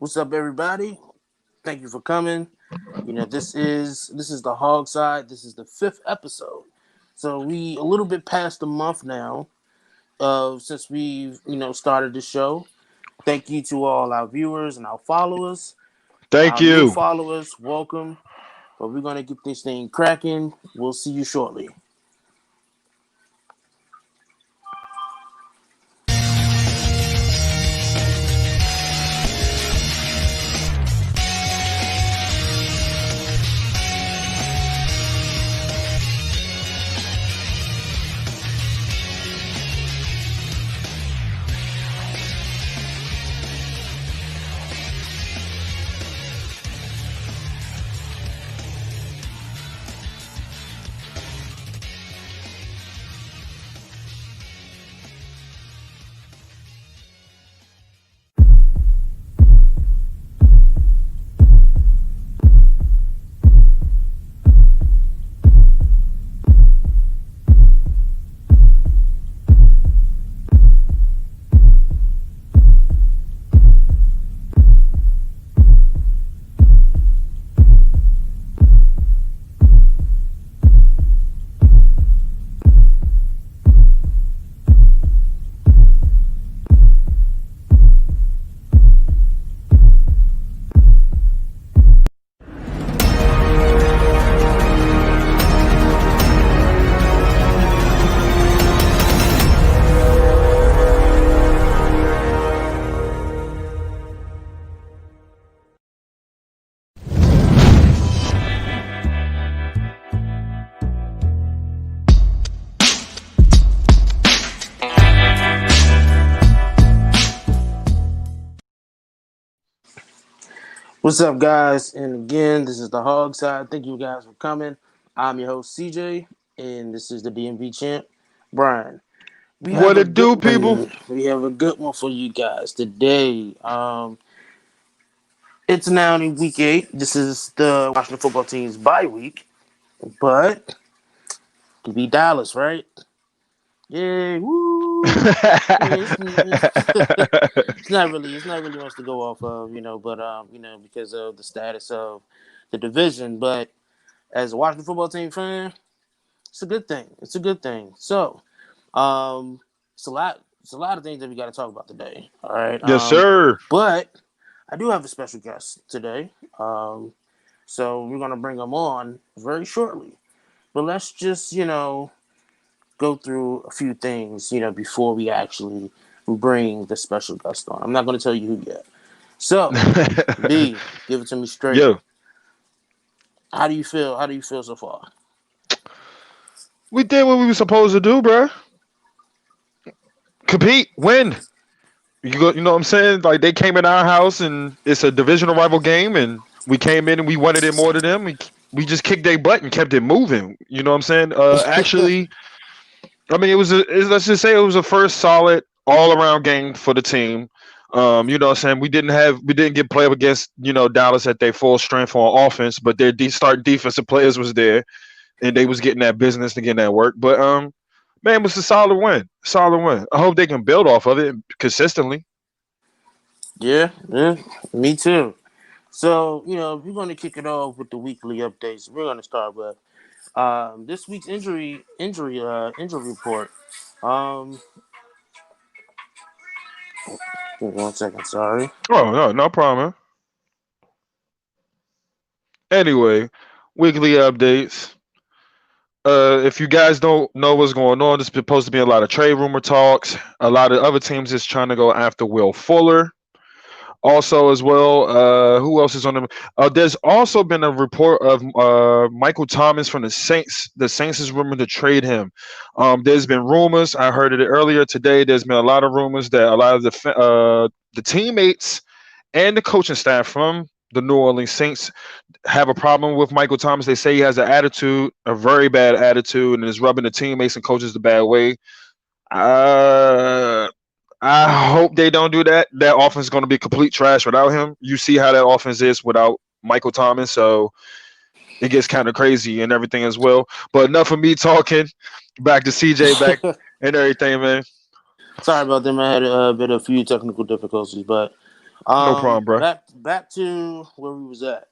What's up, everybody? Thank you for coming. This is the HOG-side. This is the fifth episode. So we a little bit past a month now since we've started the show. Thank you to all our viewers and our followers. Thank Our new you. followers, welcome. But we're gonna get this thing cracking. We'll see you shortly. What's up, guys? And again, this is the Hog Side. Thank you guys for coming. I'm your host, CJ, and this is the DMV champ, Brian. We have What a it good do, people? one. We have a good one for you guys today. It's now in week 8. This is the Washington football team's bye week, but to be Dallas, right? Yay! Woo! It's not really. It's not really much to go off of, but because of the status of the division. But as a Washington football team fan, it's a good thing. It's a good thing. So, it's a lot. It's a lot of things that we got to talk about today. All right. Yes, sir. But I do have a special guest today. So we're gonna bring him on very shortly. But let's just go through a few things before we actually bring the special guest on. I'm not gonna tell you who yet. So B, give it to me straight. Yo, How do you feel? How do you feel so far? we did what we were supposed to do, bro. Compete, win. You know what I'm saying? Like they came in our house, and it's a divisional rival game, and we came in and we wanted it more than them. We just kicked their butt and kept it moving. You know what I'm saying? Actually, I mean, let's just say it was a first solid all around game for the team. You know what I'm saying? We didn't get play up against, Dallas at their full strength on offense, but their start defensive players was there and they was getting that business and getting that work. But man, it was a solid win. Solid win. I hope they can build off of it consistently. Yeah, me too. So, we're going to kick it off with the weekly updates. We're going to start with this week's injury report. Um, Give me 1 second, sorry. Oh no, no problem. Anyway, weekly updates. If you guys don't know what's going on, there's supposed to be a lot of trade rumor talks. A lot of other teams is trying to go after Will Fuller. Also, as well, who else is on them? There's also been a report of Michael Thomas from the Saints. The Saints is rumored to trade him. There's been rumors. I heard it earlier today. There's been a lot of rumors that a lot of the teammates and the coaching staff from the New Orleans Saints have a problem with Michael Thomas. They say he has an attitude, a very bad attitude, and is rubbing the teammates and coaches the bad way. Uh, I hope they don't do that. That offense is going to be complete trash without him. You see how that offense is without Michael Thomas, so it gets kind of crazy and everything as well. But enough of me talking. Back to CJ, back and everything, man. Sorry about them. I had a bit of few technical difficulties, but No problem, bro. Back to where we was at.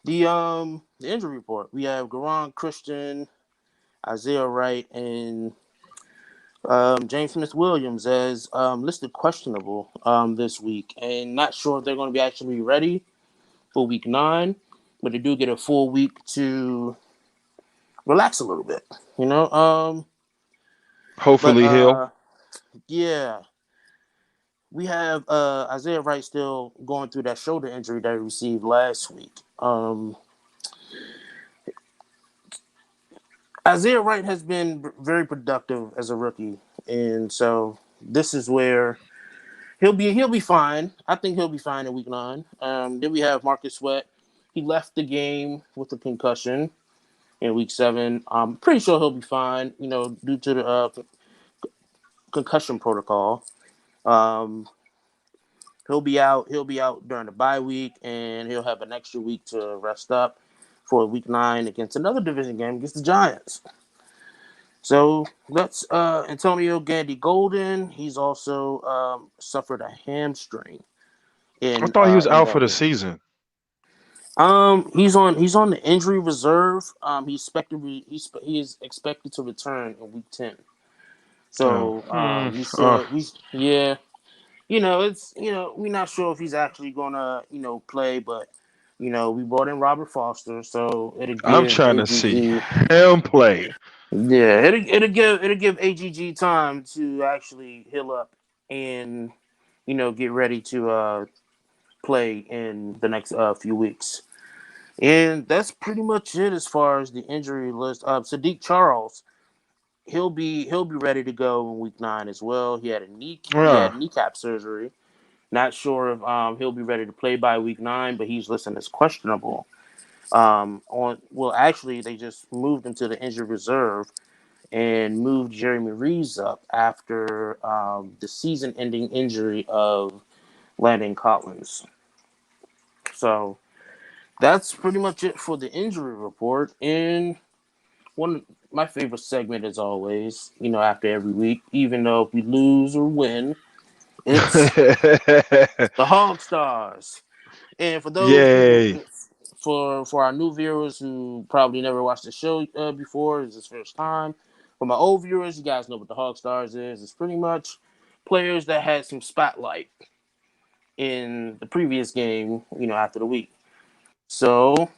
The injury report. We have Garon Christian, Isaiah Wright, and James Smith Williams as listed questionable this week, and not sure if they're going to be actually ready for week 9, but they do get a full week to relax a little bit, you know. But Hopefully he'll. yeah, we have Isaiah Wright still going through that shoulder injury that he received last week. Isaiah Wright has been very productive as a rookie, and so this is where he'll be fine. I think he'll be fine in week 9. Then we have Marcus Sweat. He left the game with a concussion in week 7. I'm pretty sure he'll be fine, due to the concussion protocol. Um, he'll be out. He'll be out during the bye week, and he'll have an extra week to rest up for week 9 against another division game against the Giants. So let's Antonio Gandy Golden. He's also suffered a hamstring I in thought he was in out for that the game. season. He's on the injury reserve. He is expected to return in week 10. Oh, So we yeah, it's we're not sure if he's actually gonna play, but we brought in Robert Foster, so it'll I'm give trying to see AGG. him play. Yeah, it'll give AGG time to actually heal up and get ready to play in the next few weeks. And that's pretty much it as far as the injury list. Sadiq Charles, he'll be ready to go in week 9 as well. He had Yeah. kneecap surgery. Not sure if he'll be ready to play by week 9, but he's listed as questionable. Actually, they just moved him to the injured reserve and moved Jeremy Reeves up after the season-ending injury of Landon Collins. So that's pretty much it for the injury report. And one my favorite segment, as always, after every week, even though if we lose or win, it's the Hog Stars. And for those people, Yay. for our new viewers who probably never watched the show before, it's his first time. For my old viewers, you guys know what the Hog Stars is. It's pretty much players that had some spotlight in the previous game, after the week. So,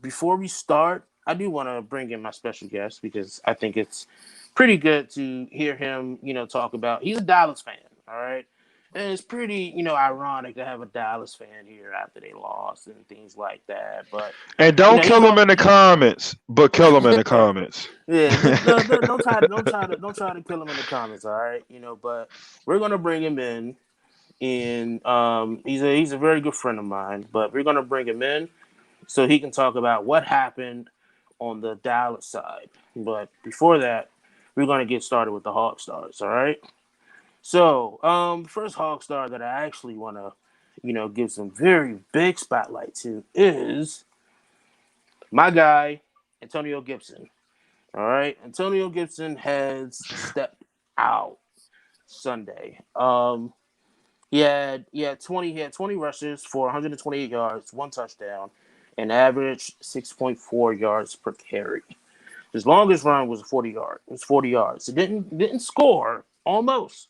before we start, I do want to bring in my special guest because I think it's pretty good to hear him, talk about. He's a Dallas fan, all right, and it's pretty, ironic to have a Dallas fan here after they lost and things like that. But And don't he's kill him on. in the comments, but kill him in the comments. Yeah, don't try to kill him in the comments, all right. But we're gonna bring him in, and he's a very good friend of mine. But we're gonna bring him in so he can talk about what happened on the Dallas side. But before that, we're going to get started with the Hawk Stars, all right? So, the first Hawk Star that I actually want to, give some very big spotlight to is my guy, Antonio Gibson. All right? Antonio Gibson has stepped out Sunday. He had 20 rushes for 128 yards, one touchdown, and averaged 6.4 yards per carry. His longest run was 40 yards. It was 40 yards. It didn't score almost,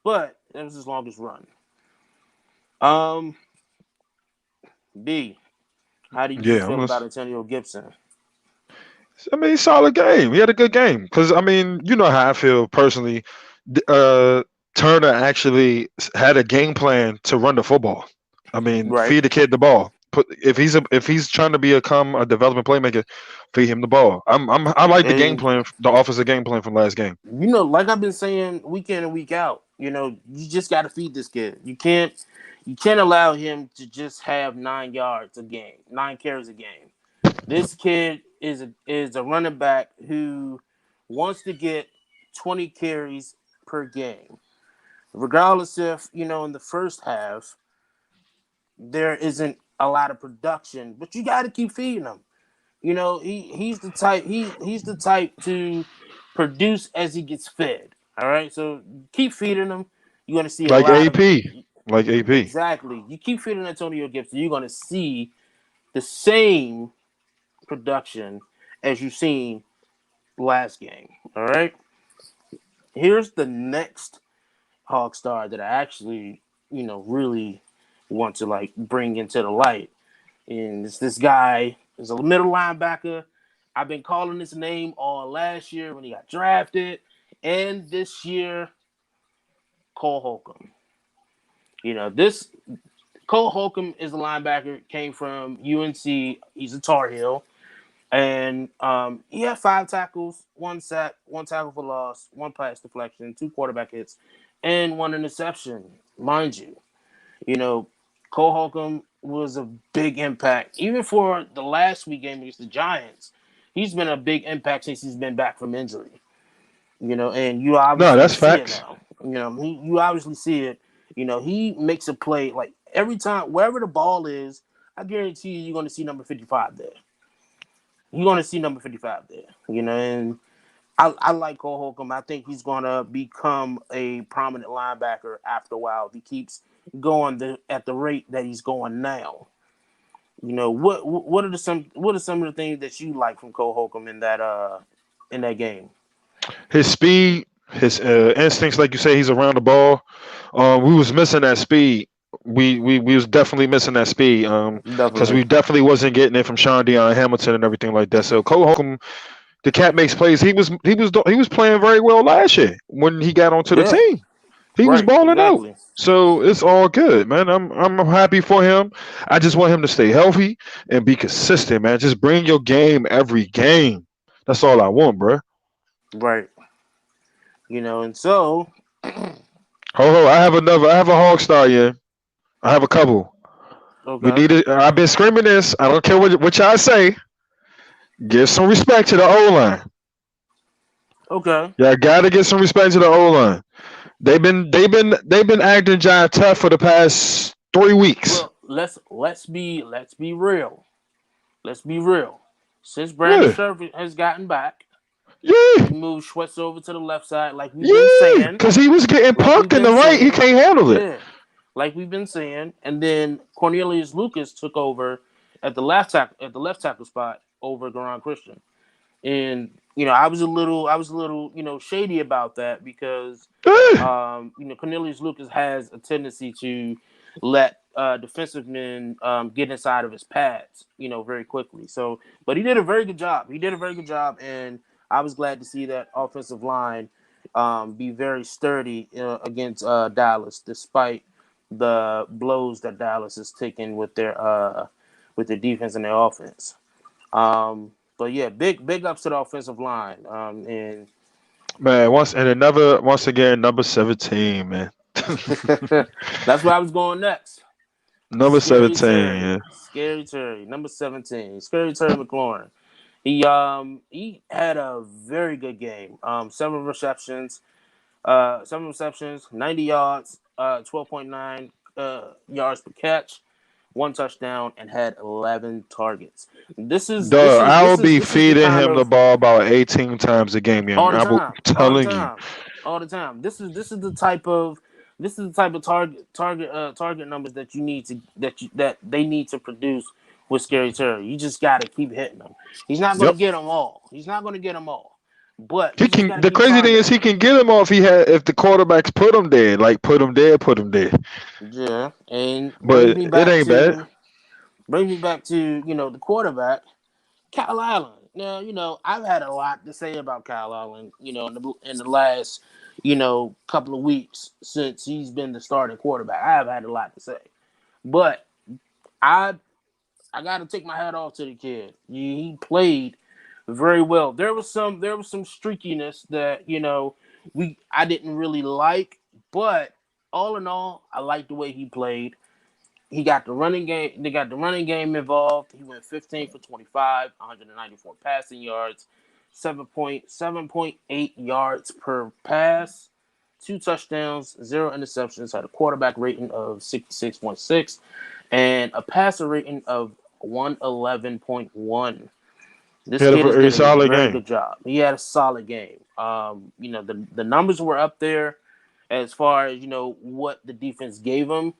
but that was his longest run. Um, B, how did you Yeah, I'm feel about listening. Antonio Gibson? I mean, solid game. He had a good game. Because, I mean, you know how I feel personally. Uh, Turner actually had a game plan to run the football. I mean, Right. feed the kid the ball. If he's trying to become a development playmaker, feed him the ball. I like the game And plan, the offensive game plan from last game. like I've been saying week in and week out, you just got to feed this kid. You can't allow him to just have 9 yards a game, 9 carries a game. This kid is a running back who wants to get 20 carries per game, regardless if in the first half there isn't a lot of production, but you got to keep feeding him. He's the type to produce as he gets fed. All right, so keep feeding him. You're gonna see a Like lot of AP, like AP. exactly. You keep feeding Antonio Gibson, you're gonna see the same production as you've seen last game. All right. Here's the next Hog star that I actually, really want to like bring into the light. And it's this guy is a middle linebacker. I've been calling his name all last year when he got drafted, and this year, Cole Holcomb. This Cole Holcomb is a linebacker, came from UNC. He's a Tar Heel. And he had 5 tackles, 1 sack, 1 tackle for loss, 1 pass deflection, 2 quarterback hits, and 1 interception, mind you. You know, Cole Holcomb was a big impact. Even for the last week game against the Giants, he's been a big impact since he's been back from injury. And you No, obviously that's see it facts. now. You obviously see it. He makes a play like every time, wherever the ball is, I guarantee you're going to see number 55 there. You're going to see number 55 there. And I like Cole Holcomb. I think he's going to become a prominent linebacker after a while if he keeps going at the rate that he's going now. What are some of the things that you like from Cole Holcomb in that game? His speed, his instincts, like you say, he's around the ball. We was missing that speed. We was definitely missing that speed. Because Definitely. we definitely wasn't getting it from Sean Dion Hamilton and everything like that. So Cole Holcomb, the cat makes plays. He was playing very well last year when he got onto the Yeah. team. He was Right. balling out. Exactly. So it's all good, man. I'm happy for him. I just want him to stay healthy and be consistent, man. Just bring your game every game. That's all I want, bro. Right. And so Ho, I have a hog star, yeah. I have a couple. We okay. need it. I've been screaming this. I don't care what y'all say. Give some respect to the O line. Okay. Y'all gotta give some respect to the O line. They've been acting giant tough for the past 3 weeks. Well, let's be real. Let's be real. Since Brandon Yeah, Scherf has gotten back, yeah, we moved Schwetz over to the left side, like we've been yeah. saying. Cause he was getting Like we've punked in been the right. He saying. can't handle it. Yeah. Like we've been saying. And then Cornelius Lucas took over at the left tackle spot over Garon Christian. And I was a little shady about that because Yeah. Cornelius Lucas has a tendency to let defensive men get inside of his pads, very quickly. So, but he did a very good job. He did a very good job, and I was glad to see that offensive line be very sturdy against Dallas, despite the blows that Dallas is taking with their defense and their offense. But yeah, big ups to the offensive line. And Man, once again, number 17, man. that's where I was going next. Number Scary 17, Terry, yeah. Scary Terry, number 17, Scary Terry McLaurin. He had a very good game. Seven receptions, 90 yards, 12.9 yards per catch, 1 touchdown, and had 11 targets. This is this Dog, is I will this is be this is the feeding kind him the of ball about 18 times a game, young. all the I'm time, all the telling you. time, all the time. This is the type of target numbers that you need to that they need to produce with Scary Terry. You just got to keep hitting them. He's not going to Yep. get them all. He's not going to get them all, but He you just can. got to The keep crazy thing is targeting he them. can get him off. If the quarterbacks put him there, like put him there, put him there. Yeah, and brings But me it back ain't bad. to the quarterback, Kyle Allen. Now, I've had a lot to say about Kyle Allen, in the last, couple of weeks since he's been the starting quarterback. I have had a lot to say. But I I got to take my hat off to the kid. He played very well. There was some streakiness that, I didn't really like, but all in all, I liked the way he played. He got the running game. They got the running game involved. He went 15 for 25, 194 passing yards, 7.8 yards per pass, 2 touchdowns, 0 interceptions. Had a quarterback rating of 66.6, and a passer rating of 111.1. He This had a kid is very getting a solid very game. good job. He had a solid game. The numbers were up there. as far as what the defense gave him,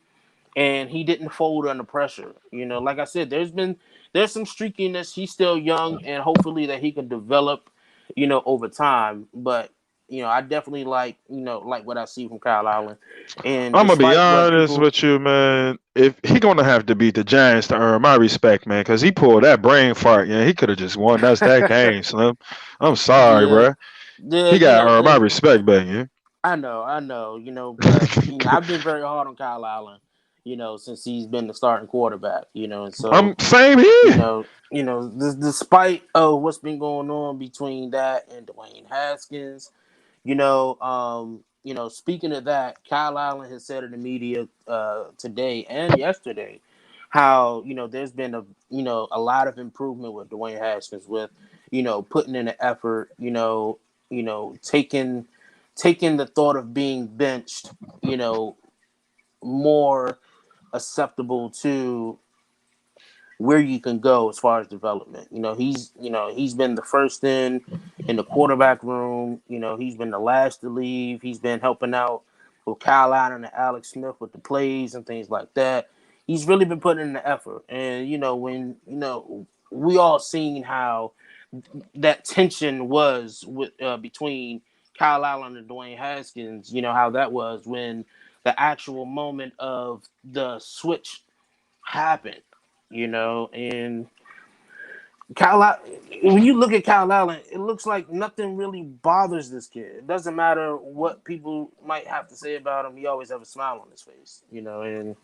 and he didn't fold under pressure. Like I said, there's some streakiness. He's still young, and hopefully that he can develop, over time. But I definitely like what I see from Kyle Allen, and I'm gonna be despite what honest people, with you, man. If he gonna have to beat the Giants to earn my respect, man, because he pulled that brain fart. Yeah, he could have just won us that game, Slim. I'm sorry, yeah, bro. yeah, He got to earn my respect, baby. I know, but I've been very hard on Kyle Allen, since he's been the starting quarterback, and so I'm same here. despite what's been going on between that and Dwayne Haskins, speaking of that, Kyle Allen has said in the media today and yesterday how there's been a lot of improvement with Dwayne Haskins with putting in the effort, taking the thought of being benched, more acceptable to where you can go as far as development. He's been the first in the quarterback room. He's been the last to leave. He's been helping out with Kyle Allen and Alex Smith with the plays and things like that. He's really been putting in the effort. And when we all seen how that tension was with between Kyle Allen and Dwayne Haskins. How that was when the actual moment of the switch happened. And Kyle, when you look at Kyle Allen, it looks like nothing really bothers this kid. It doesn't matter what people might have to say about him. He always have a smile on his face. And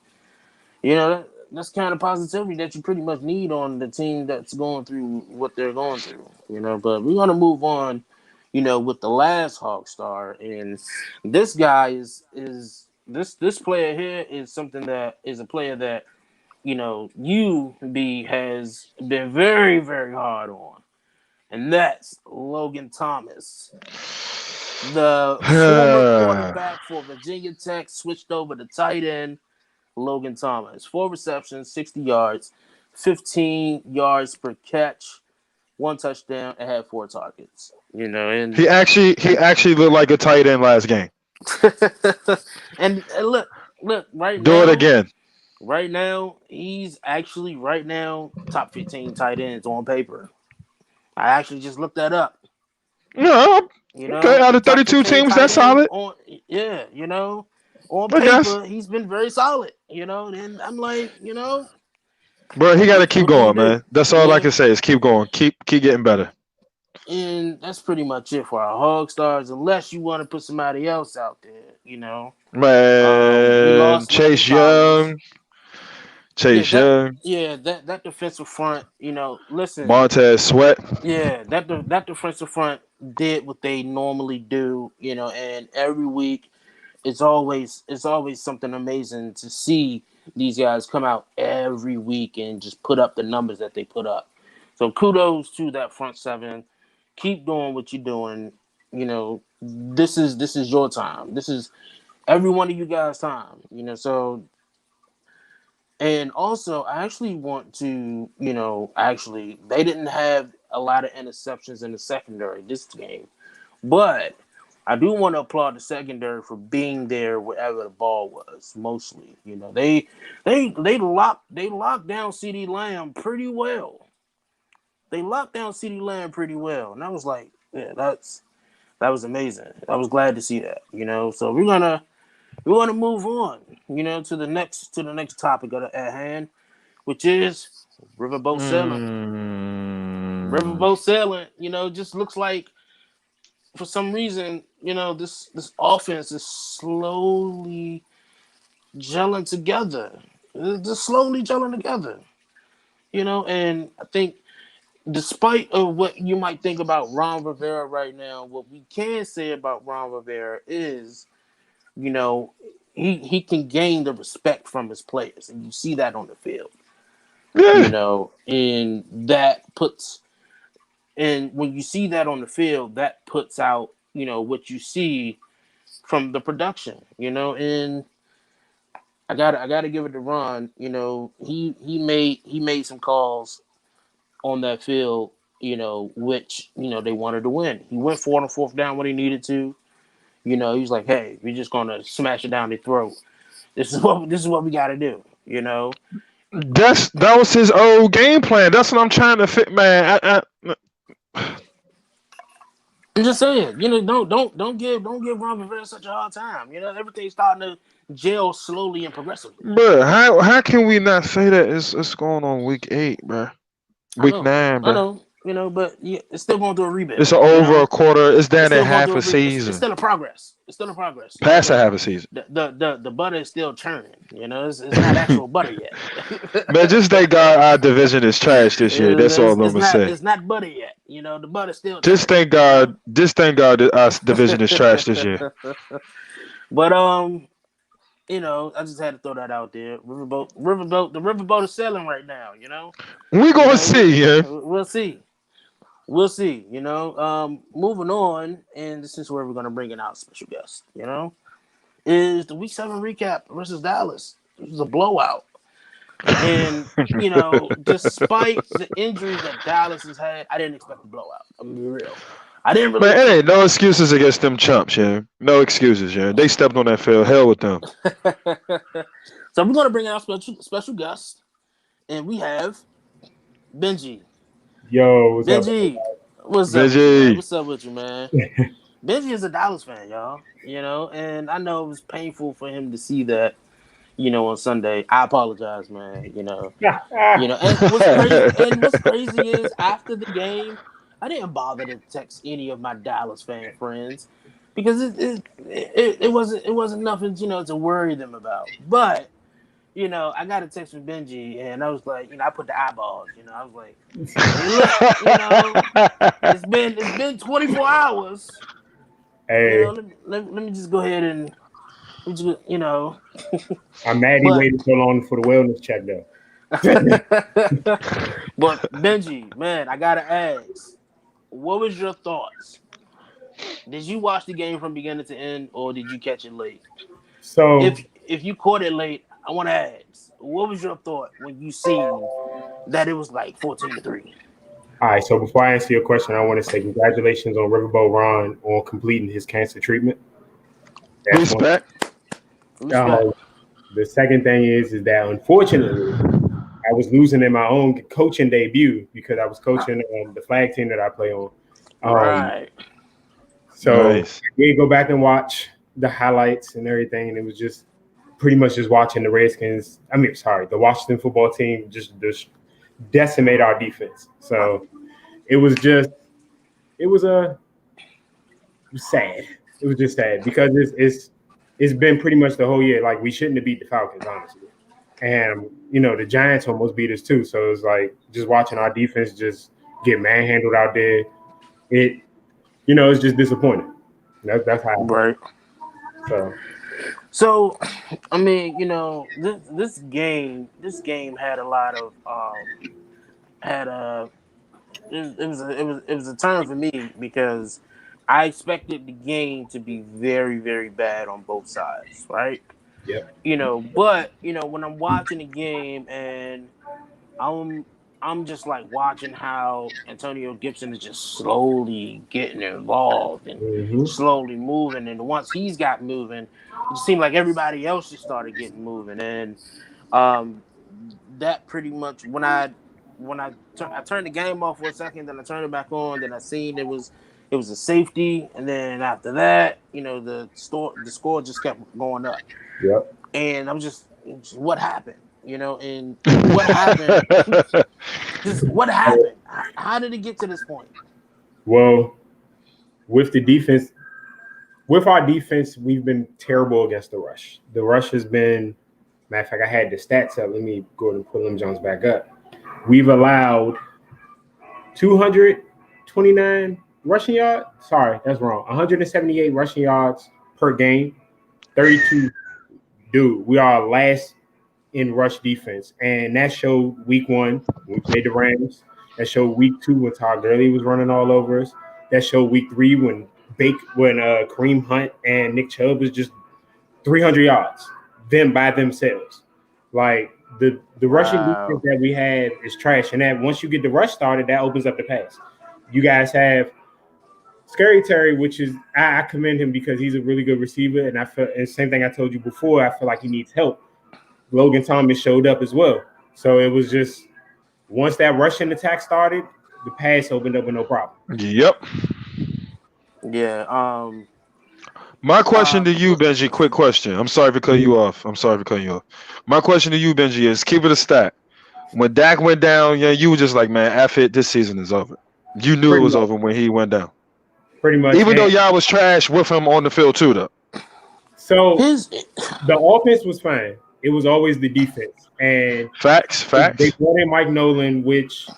that's kind of positivity that you pretty much need on the team that's going through what they're going through. But we're gonna move on. With the last Hawk star, and this guy is this player here is something that is a player that UB has been very, very hard on, and that's Logan Thomas, the former quarterback for Virginia Tech, switched over to tight end. Logan Thomas, 4 receptions, 60 yards, 15 yards per catch, 1 touchdown, and had 4 targets. And he actually looked like a tight end last game. and look, Do it again. right now, he's actually right now top 15 tight ends on paper. I actually just looked that up. No, okay. Out of Top 32 15 teams, tight that's ends solid. on, yeah, on I guess, paper he's been very solid. And I'm like, bro. He got to keep what can you going, do? man. That's all I Yeah, can say is keep going. Keep getting better. and that's pretty much it for our hog stars. Unless you want to put somebody else out there, we Man, lost Landon Collins. Yeah, Chase Young, that defensive front. Listen, Montez Sweat. yeah, that defensive front did what they normally do. And every week it's always something amazing to see these guys come out every week and just put up the numbers that they put up. So kudos to that front seven. Keep doing what you're doing. This is your time. This is every one of you guys' time. So and also I actually want to, actually they didn't have a lot of interceptions in the secondary this game. But I do want to applaud the secondary for being there wherever the ball was. Mostly, they locked down CD Lamb pretty well. They locked down CD Lamb pretty well, and I was like, yeah, that was amazing. I was glad to see that. So we're gonna move on. To the next topic at hand, which is riverboat sailing. Mm. Riverboat sailing. Just looks like for some reason, this offense is slowly gelling together. It's just slowly gelling together. And I think despite of what you might think about Ron Rivera right now, what we can say about Ron Rivera is, you know, he can gain the respect from his players, and you see that on the field. Yeah, And that puts and when you see that on the field, that puts out, what you see from the production, and I gotta give it to Ron. He made some calls on that field, which they wanted to win. He went for it on fourth down when he needed to. You know, he was like, "Hey, we're just gonna smash it down their throat. This is what we got to do." You know, That was his old game plan. That's what I'm trying to fit, man. I'm just saying. You know, don't give Ron Rivera such a hard time. You know, everything's starting to gel slowly and progressively. Bro, how can we not say that it's going on week 8, bro? I Week know, 9, I bro. know. You know, but yeah, it's still going through a It's rebuild. a You over a know, quarter. It's it's down at still going half through a a it's season. still a progress. It's still a progress. You know, Past a half a season. the butter is still churning. You know, it's not actual butter yet. Man, just thank God our division is trash this year. That's all I'm It's gonna not say. it's not butter yet. You know, the butter's still Just churning. thank You know, God. Just thank God that our division is trash this year. but you know, I just had to throw that out there. The riverboat is sailing right now. We You gonna know, see, yeah. we'll see. We'll see. Moving on, and this is where we're gonna bring in our special guest. Is the Week 7 recap versus Dallas. It was a blowout, and despite the injuries that Dallas has had, I didn't expect a blowout. I'm gonna be real. I didn't really Man, it ain't expect no excuses against them chumps, yeah. No excuses, yeah. They stepped on that field. Hell with them. it. So we're gonna bring in our special guest, and we have Benji. Yo, what's up? Benji, what's up with you, man? Benji. What's up with you, man? Benji is a Dallas fan, y'all. And I know it was painful for him to see that. On Sunday. I apologize, man. And what's crazy is after the game, I didn't bother to text any of my Dallas fan friends because it wasn't nothing to worry them about. But I got a text from Benji and I was like, I put the eyeballs. I was like, hey, look, it's been 24 hours. Hey, Let me just go ahead and I'm mad he but waited so long for the wellness check, though. but Benji, man, I gotta ask, what was your thoughts? Did you watch the game from beginning to end, or did you catch it late? So, If you caught it late, I want to ask, what was your thought when you seen that it was like 14-3? all right. So before I answer your question, I want to say congratulations on Riverboat Ron on completing his cancer treatment. That's one. Respect. Respect. The second thing is that unfortunately, I was losing in my own coaching debut because I was coaching the flag team that I play on. Um, Right. so Nice. I did go back and watch the highlights and everything, and it was just pretty much just watching the Redskins. I mean, sorry, the Washington football team just decimate our defense. So it was just it was a it was sad. It was just sad because it's been pretty much the whole year. Like we shouldn't have beat the Falcons, honestly. And the Giants almost beat us too. So it's like just watching our defense just get manhandled out there. It's just disappointing. That's how I feel. Right. So So, I mean, this game had a lot of had a it was a turn for me because I expected the game to be very, very bad on both sides, right? yeah. But when I'm watching the game and I'm I'm just like watching how Antonio Gibson is just slowly getting involved and Mm-hmm. slowly moving, and once he's got moving, it seemed like everybody else just started getting moving, and um, that pretty much when I turned the game off for a second, then I turned it back on, then I seen it was a safety, and then after that, the score just kept going up, Yep. and I'm just what happened, and what happened, just what happened, how did it get to this point? Well, with the defense, with our defense, we've been terrible against the rush. The rush has been, matter of fact, I had the stats up. Let me go and pull them Jones back up. We've allowed 229 rushing yards. Sorry, that's wrong. 178 rushing yards per game. 32. Dude, we are last in rush defense, and that showed week 1 when we played the Rams. That showed week 2 when Todd Gurley was running all over us. That showed week 3 when Kareem Hunt and Nick Chubb was just 300 yards, them by themselves. Like the rushing defense Wow. that we had is trash, and that once you get the rush started, that opens up the pass. You guys have Scary Terry, which is I commend him because he's a really good receiver, and I feel and same thing I told you before. I feel like he needs help. Logan Thomas showed up as well, so it was just once that rushing attack started, the pass opened up with no problem. Yep. Yeah. My question to you, But Benji, quick question. I'm sorry for cutting you off. I'm sorry for cutting you off. My question to you, Benji, is keep it a stat. When Dak went down, yeah, you were just like, man, F it, this season is over. You knew it Pretty was much, over when he went down. pretty much. Even though And y'all was trash with him on the field too, though. so his the offense was fine. It was always the defense, and Facts, they facts. brought in Mike Nolan, which,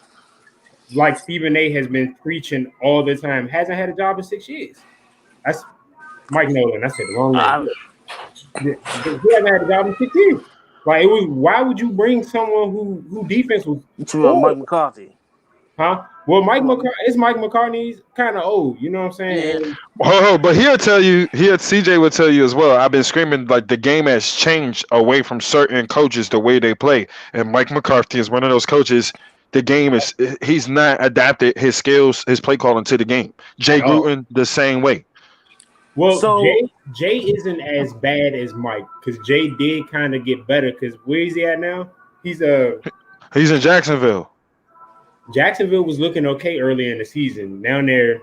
like Stephen A. has been preaching all the time, hasn't had a job in 6 years. That's Mike Nolan. I said the wrong name. I, He hasn't had a job in 6 years. Like it was. Why would you bring someone who defense was to Mike horrible? McCarthy. Huh? Well, Mike Come on. McCartney is Mike McCartney's kind of old. You know what I'm saying? Yeah. And Oh, but he'll tell you, CJ will tell you as well. I've been screaming like the game has changed away from certain coaches the way they play, and Mike McCarthy is one of those coaches. The game is he's not adapted his skills, his play calling to the game. Jay at all. Gruden the same way. Well, So Jay isn't as bad as Mike because Jay did kind of get better. Because where is he at now? He's He's in Jacksonville. Jacksonville was looking okay early in the season. Down there,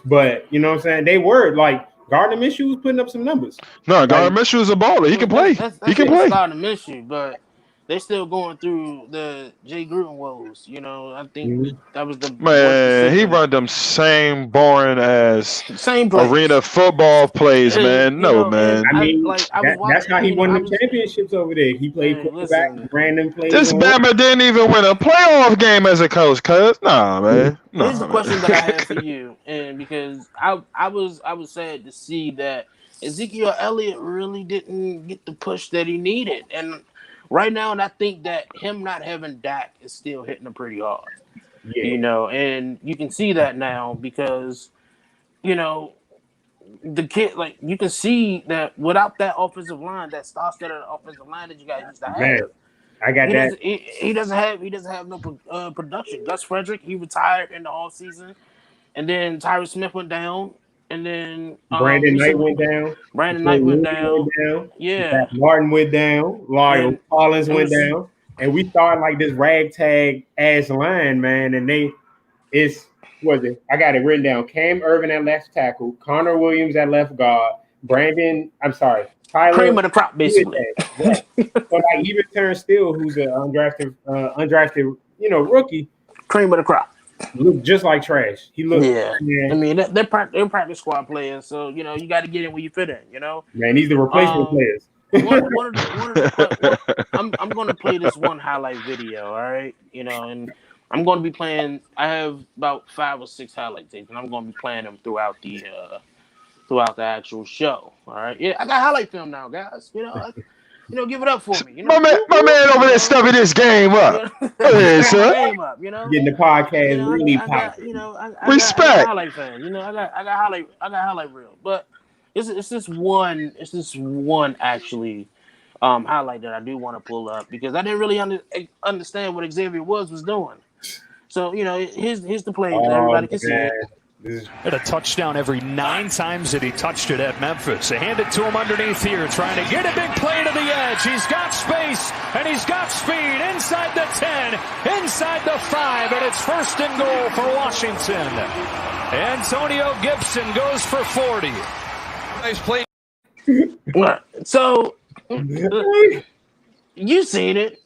but you know what I'm saying? They were like Gardner Minshew was putting up some numbers. No, Like Gardner Minshew is a baller. He can play. He can that's play. starting to miss you, but they're still going through the Jay Gruden woes. You know, I think Mhm. that was the worst Man, he decision. run them same boring ass Same plays. arena football plays, And, man. you No, know, and man. I mean, I was that's how watching. he You know, won I the was. championships over there. He played Hey, quarterback, listen. random plays. This on Bama didn't even win a playoff game as a coach, cuz. Nah, man. Here's the Nah, question that I man. have for you, and because I was sad to see that Ezekiel Elliott really didn't get the push that he needed, and right now, and I think that him not having Dak is still hitting him pretty hard. Yeah, You know, and you can see that now because you know the kid, like you can see that without that offensive line, that star-studded offensive line that you guys used to man, have, I got that. he doesn't have no production. Gus Frederick, he retired in the off season, and then Tyrus Smith went down, and then Brandon Knight recently went down. Brandon Trey Knight went Williams went down. down. Yeah, Zach Martin went down. Lyle and Collins it went was down. And we started like this ragtag ass line, man. And it's was it? I got it written down. Cam Irvin at left tackle, Connor Williams at left guard, Tyler cream of the crop, basically. Right. So like even Terrence Steele, who's an undrafted, rookie, Cream of the crop. looked just like trash. He looked, Yeah, I man, mean they're practice squad players, so you know you got to get in where you fit in. You know, man, he's the replacement players. I'm going to play this one highlight video. All right, you know, and I'm going to be playing. I have about 5 or 6 highlight tapes, and I'm going to be playing them throughout the actual show. All right, yeah, I got highlight film now, guys. Give it up for me. You know, My man over there stuffing this game up. Hey, sir. game up. You know, Getting the podcast really I got popping. I got Respect. highlight fans. You know, I got highlight reel, but it's this one actually highlight that I do want to pull up because I didn't really understand what Xavier Woods was doing. So here's the play that everybody can see it. Had a touchdown every 9 times that he touched it at Memphis. They hand it to him underneath here, trying to get a big play to the edge. He's got space, and he's got speed inside the 10, inside the 5, and it's first and goal for Washington. Antonio Gibson goes for 40. Nice play. So, you seen it,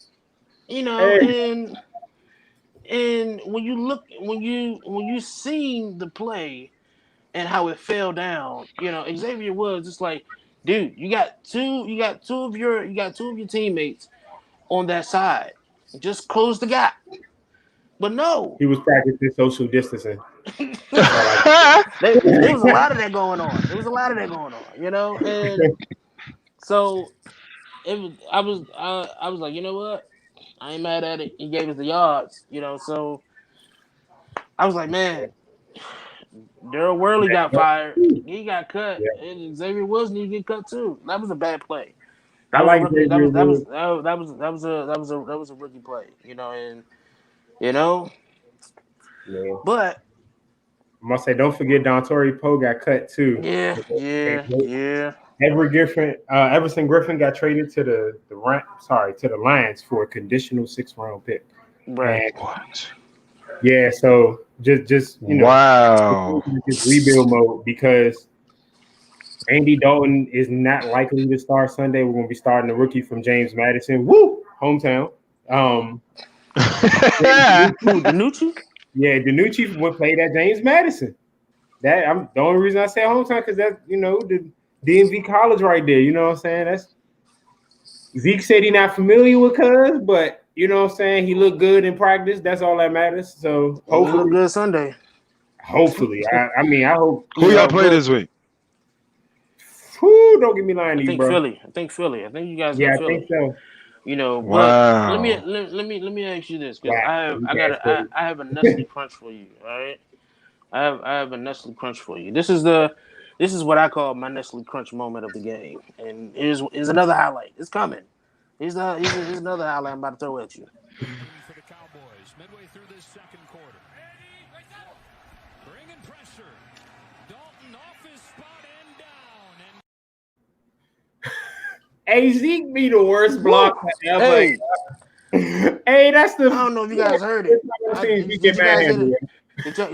and when you seen the play and how it fell down, Xavier Woods, it's like, dude, you got two of your teammates on that side. Just close the gap. But no, He was practicing social distancing. there was a lot of that going on. And so I was like, you know what? I ain't mad at it. He gave us the yards, so I was like, man, Daryl Worley got fired. He got cut. Yeah. And Xavier Woods need to get cut too. That was a bad play. I like Xavier Woods. That was a rookie play, Yeah. But must say, don't forget Dontori Poe got cut too. Yeah. Everson Griffin got traded to the Lions for a conditional 6th-round pick. Right. And What? yeah, so just Wow. just rebuild mode because Andy Dalton is not likely to start Sunday. We're going to be starting the rookie from James Madison. Woo! Hometown. DiNucci? Yeah, DiNucci would play that James Madison. The only reason I say hometown because that's the DMV college right there. You know what I'm saying? That's Zeke said he's not familiar with Cuz, but you know what I'm saying, he looked good in practice. That's all that matters. So hopefully, he looked good Sunday. Hopefully, I hope. Who y'all play this week? Whew, don't get me lying to you, bro. I think Philly. I think you guys. Yeah, Philly. I think so. But Wow. let me ask you this because I have a Nestle crunch for you. All right, I have a Nestle crunch for you. This is what I call my Nestle crunch moment of the game, and here's another highlight. It's coming. Here's another highlight I'm about to throw at you. For the Cowboys, midway through this second quarter. Bringing pressure. Dalton off his spot and down. Hey, Zeke be the worst blocker ever. Hey, that's the. I don't know if you guys heard it.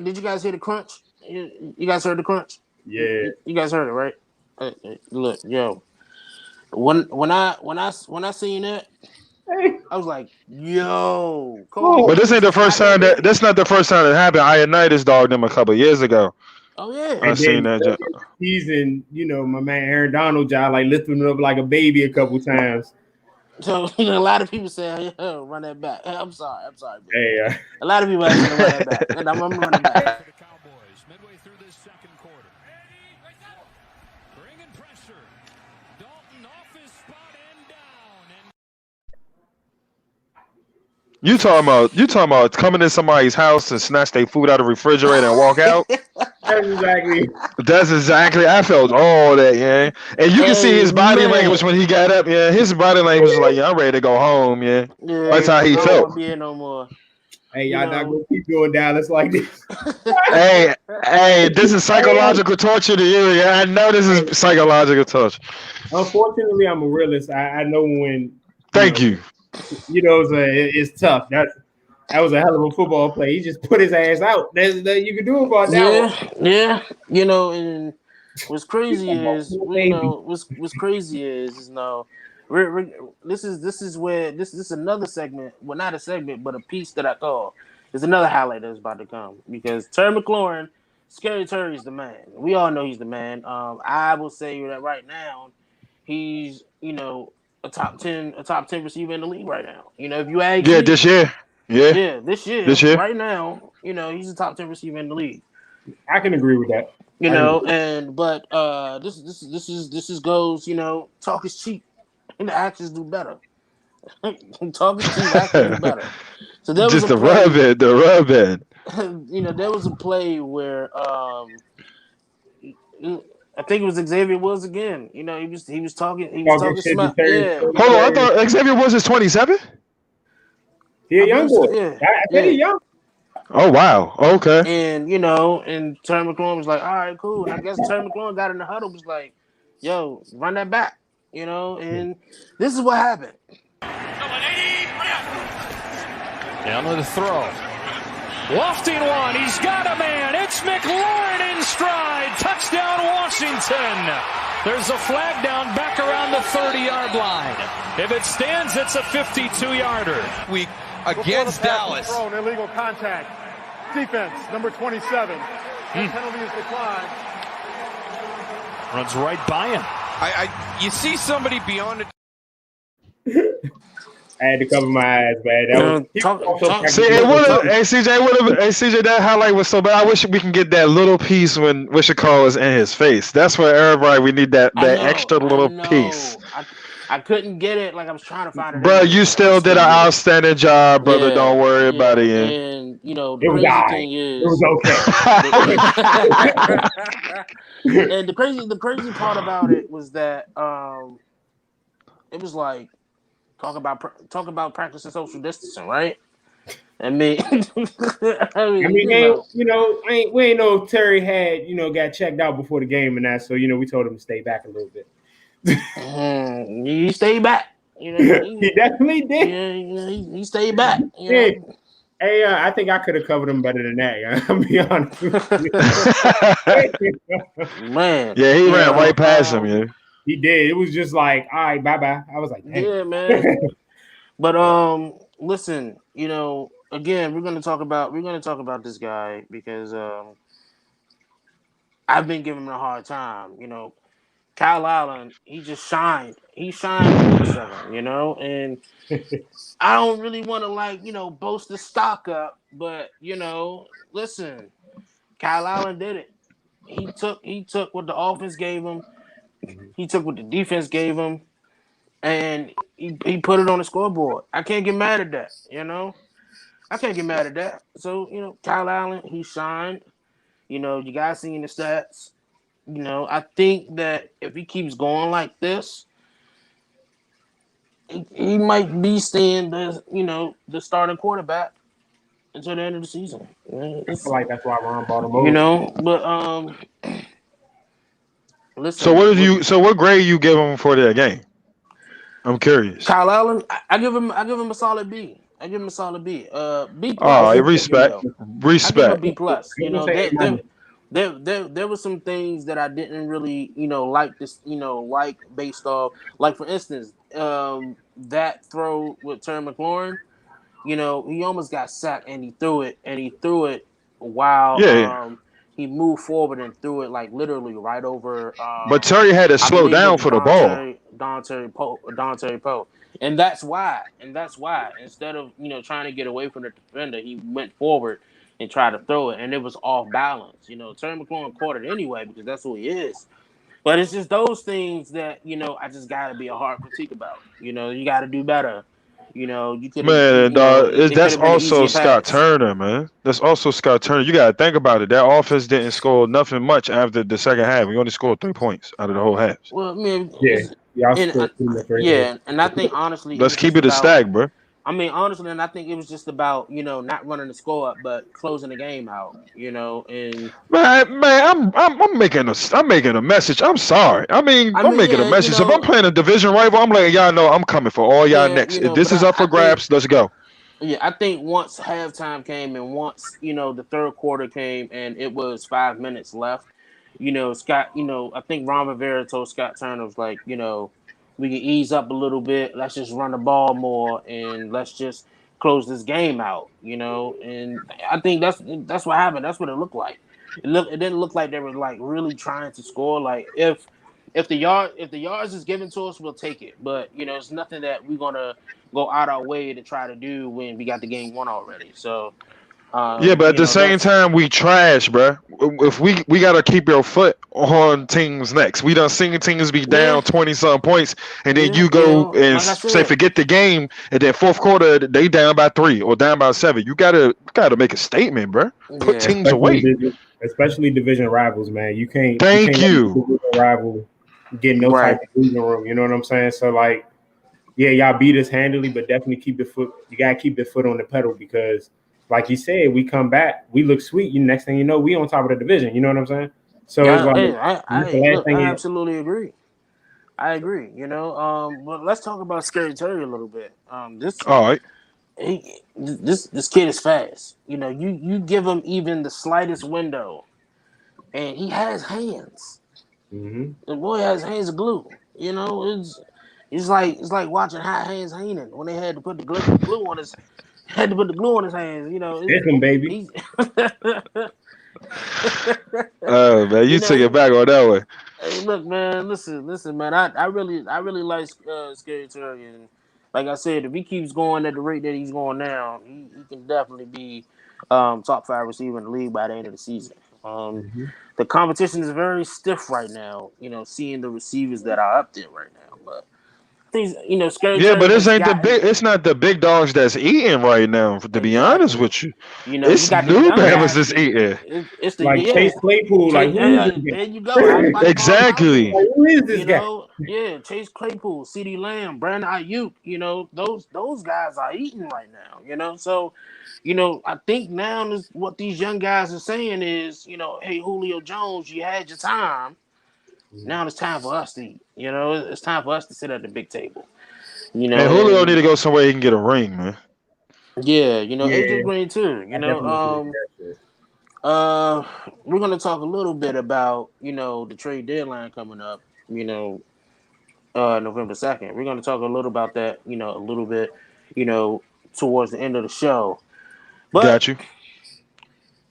Did you guys hear the crunch? You guys heard the crunch? Yeah. You guys heard it, right? Look, yo. When I seen it, I was like, yo. But this ain't the first time that's not the first time it happened. Ionitis dogged him a couple years ago. Oh yeah, I seen that. He's in, my man Aaron Donald job, like lifting him up like a baby a couple times. So a lot of people say, "Yo, run that back." I'm sorry. Hey, a lot of people are going to run that back, and I'm running back. For the Cowboys, midway through this second quarter. Bringing pressure. Dalton off his spot and down. You talking about coming in somebody's house and snatch their food out of the refrigerator and walk out? That's exactly. I felt all that, yeah. And you can see his body language when he got up, yeah. His body language was like, yeah, I'm ready to go home, yeah. That's how he felt. I don't want to be here no more. Hey, y'all not gonna keep doing Dallas like this. hey, this is psychological torture to you. Yeah, I know this is psychological torture. Unfortunately, I'm a realist. I know when. Thank you. It's tough. That was a hell of a football play. He just put his ass out. There's that you can do about that. Yeah. And what's crazy is, what's crazy is this is another segment. Well, not a segment, but a piece that I call. There's another highlight that's about to come because Terry McLaurin, Scary Terry is the man. We all know he's the man. I will say that right now, he's a top 10 receiver in the league right now. If you add this year. Yeah. This year. Right now, he's a top 10 receiver in the league. I can agree with that. But this goes, talk is cheap and the actions do better. Talk is cheap, actions do better. So there was just the rub it. There was a play where I think it was Xavier Woods again. He was talking smack. Yeah. Hold on, I thought Xavier Woods is 27. He a young boy. I said he's young. Oh wow. Okay. And and Terry McLaurin was like, all right, cool. And I guess Terry McLaurin got in the huddle, was like, yo, run that back. And this is what happened. Down with the throw. Lofting one. He's got a man. It's McLaurin in stride. Touchdown, Washington. There's a flag down back around the 30-yard line. If it stands, it's a 52-yarder. Week against Dallas. Thrown, illegal contact. Defense, number 27. Penalty is declined. Runs right by him. You see somebody beyond it. I had to cover my eyes, man. CJ, that highlight was so bad. I wish we can get that little piece when Wishicall is in his face. That's where everybody, we need that extra little piece. I couldn't get it. Like I was trying to find it. Bro, you still did an outstanding job, brother. Yeah, don't worry about it. Yeah. And the crazy thing is, it was okay. And the crazy part about it was that it was like talk about practicing social distancing, right? I mean, I mean, we ain't know if Terry had, got checked out before the game and that. So, we told him to stay back a little bit. He stayed back. He definitely did. He stayed back. Yeah. Hey, I think I could have covered him better than that. I'll be honest with you. Man. Yeah, he ran right past him, yeah. He did. It was just like, all right, bye-bye. I was like, dang. Yeah, man. But listen, again, we're gonna talk about this guy because I've been giving him a hard time. Kyle Allen, he just shined. He shined in week 7, and I don't really want to boast the stock up, but listen, Kyle Allen did it. He took what the offense gave him. He took what the defense gave him, and he put it on the scoreboard. I can't get mad at that. I can't get mad at that. So Kyle Allen, he shined. You guys seen the stats. I think that if he keeps going like this, he might be staying the starting quarterback until the end of the season. I feel like that's why Ron bought him over. But listen. So what grade you give him for that game? I'm curious. Kyle Allen, I give him a solid B. I give him a solid B. B plus. Oh, respect. I give him a Respect. B plus. There were some things that I didn't really, like this, like based off, like for instance, that throw with Terry McLaurin, he almost got sacked and he threw it while he moved forward and threw it like literally right over. But Terry had to slow down for the ball. Don Terry Poe. And that's why instead of trying to get away from the defender, he went forward and tried to throw it, and it was off balance. Terry McLaurin caught it anyway because that's who he is. But it's just those things that I just gotta be a hard critique about. You gotta do better. You could that's also Scott Turner, man. That's also Scott Turner. You gotta think about it. That offense didn't score nothing much after the second half. We only scored 3 points out of the whole half. Well, I mean, and I think honestly, let's keep it a stack, bro. I mean, honestly, and I think it was just about not running the score up, but closing the game out. And man, I'm making a message. I'm sorry. I'm making a message. If I'm playing a division rival, I'm letting y'all know I'm coming for all y'all next. If this is up for grabs, let's go. Yeah, I think once halftime came and once the third quarter came and it was 5 minutes left, Scott, I think Ron Rivera told Scott Turner was like, we can ease up a little bit. Let's just run the ball more and let's just close this game out, And I think that's what happened. That's what it looked like. It didn't look like they were like really trying to score. Like if the yards is given to us, we'll take it. But it's nothing that we're gonna go out our way to try to do when we got the game won already. So. Yeah, but at the same time, we trash, bro. If we gotta keep your foot on teams next. We done seen teams be down 20-something points, and then you go and say forget the game, and then fourth quarter they down by 3 or down by 7. You gotta make a statement, bro. Put teams away, especially division rivals, man. You can't. Thank you. Division rival get no type of breathing room. You know what I'm saying? So like, yeah, y'all beat us handily, but definitely keep the foot. You gotta keep the foot on the pedal because. Like you said, we come back, we look sweet. Next thing you know, we on top of the division. You know what I'm saying? So it's like, I absolutely agree. I agree. But let's talk about Scary Terry a little bit. All right. This kid is fast. You give him even the slightest window, and he has hands. Mm-hmm. The boy has hands of glue. It's like watching Hot Hands Heenan when they had to put the glue on his. Had to put the glue on his hands, It's him, baby. Oh man, you took it back on that one. Hey, look, man, listen, man. I really like Scary Terry, and like I said, if he keeps going at the rate that he's going now, he can definitely be top 5 receiver in the league by the end of the season. The competition is very stiff right now. Seeing the receivers that are up there right now, but things, Scary Yeah, Terry but this has ain't the gotten big. It's not the big dogs that's eating right now. To be honest exactly. with you, You it's got the new young Bama's guys. that's eating. It's the Like Chase Claypool, like Chase. who is this There you go. I was guy? about to call him out Exactly. then. Like, who is this guy? Chase Claypool, C.D. Lamb, Brandon Ayuk. Those guys are eating right now. So, I think now is what these young guys are saying is, hey Julio Jones, you had your time. Now it's time for us to eat. It's time for us to sit at the big table. And Julio need And to go somewhere he can get a ring, man. yeah, AJ Yeah, Green too. I definitely agree with that shit. We're gonna talk a little bit about the trade deadline coming up. November 2nd. We're gonna talk a little about that. A little bit. You know, towards the end of the show. But Got you.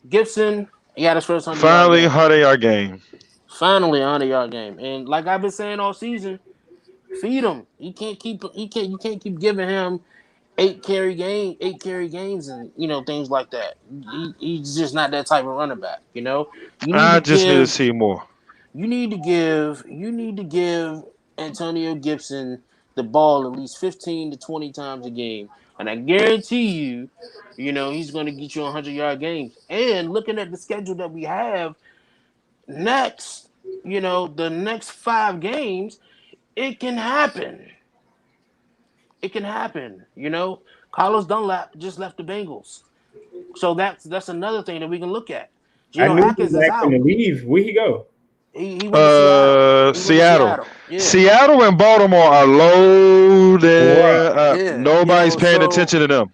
Gibson, he had his first 100-yard Finally, game. 100-yard game. Finally, 100-yard game. And like I've been saying all season, feed him. You can't keep. You can't keep giving him eight carry games, and things like that. He's just not that type of running back. You need to I just need to give. see more. You need to give Antonio Gibson the ball at least 15 to 20 times a game. And I guarantee you, he's going to get you 100-yard games. And looking at the schedule that we have next, the next 5 games, it can happen. It can happen. Carlos Dunlap just left the Bengals. So that's another thing that we can look at. I Geno knew he Hackins was is acting to out. leave. Where he go? He went to Seattle. He went to Seattle. Seattle. Yeah. Seattle and Baltimore are Right. loaded. Yeah. Nobody's paying So, attention to them.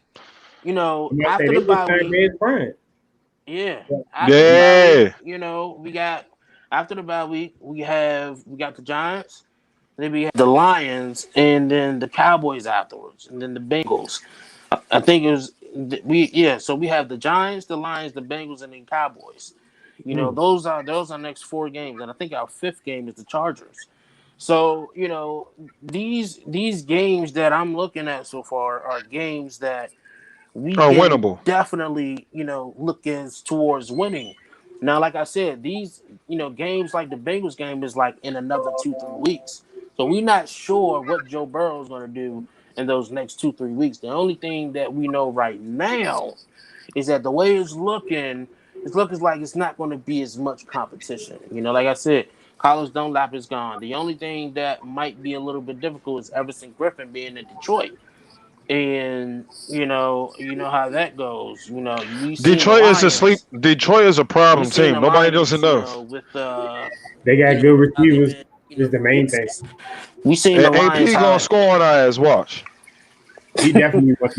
I'm gonna say after they the just bye signed week, Dez Bryant. yeah. Yeah. After the bye week, Yeah. we got after the bye week, we got the Giants, then we have the Lions, and then the Cowboys afterwards, and then the Bengals. I think it was so we have the Giants, the Lions, the Bengals, and then Cowboys. Those are next 4 games, and I think our 5th game is the Chargers. So these games that I'm looking at so far are games that we can Unwinnable. definitely look as towards winning. Now, like I said, these games like the Bengals game is like in another 2-3 weeks, so we're not sure what Joe Burrow is going to do in those next 2-3 weeks. The only thing that we know right now is that the way it's looking like it's not going to be as much competition. Like I said, Carlos Dunlap is gone. The only thing that might be a little bit difficult is Everson Griffin being in Detroit. And you know how that goes. We seen the Detroit is a sleep. Lions. Detroit is a We problem seen team. the Nobody doesn't Lions. know. With They got good how they've receivers. been. Is the main thing. We seen the And Lions. AP gonna score on our ass. Watch. He definitely was.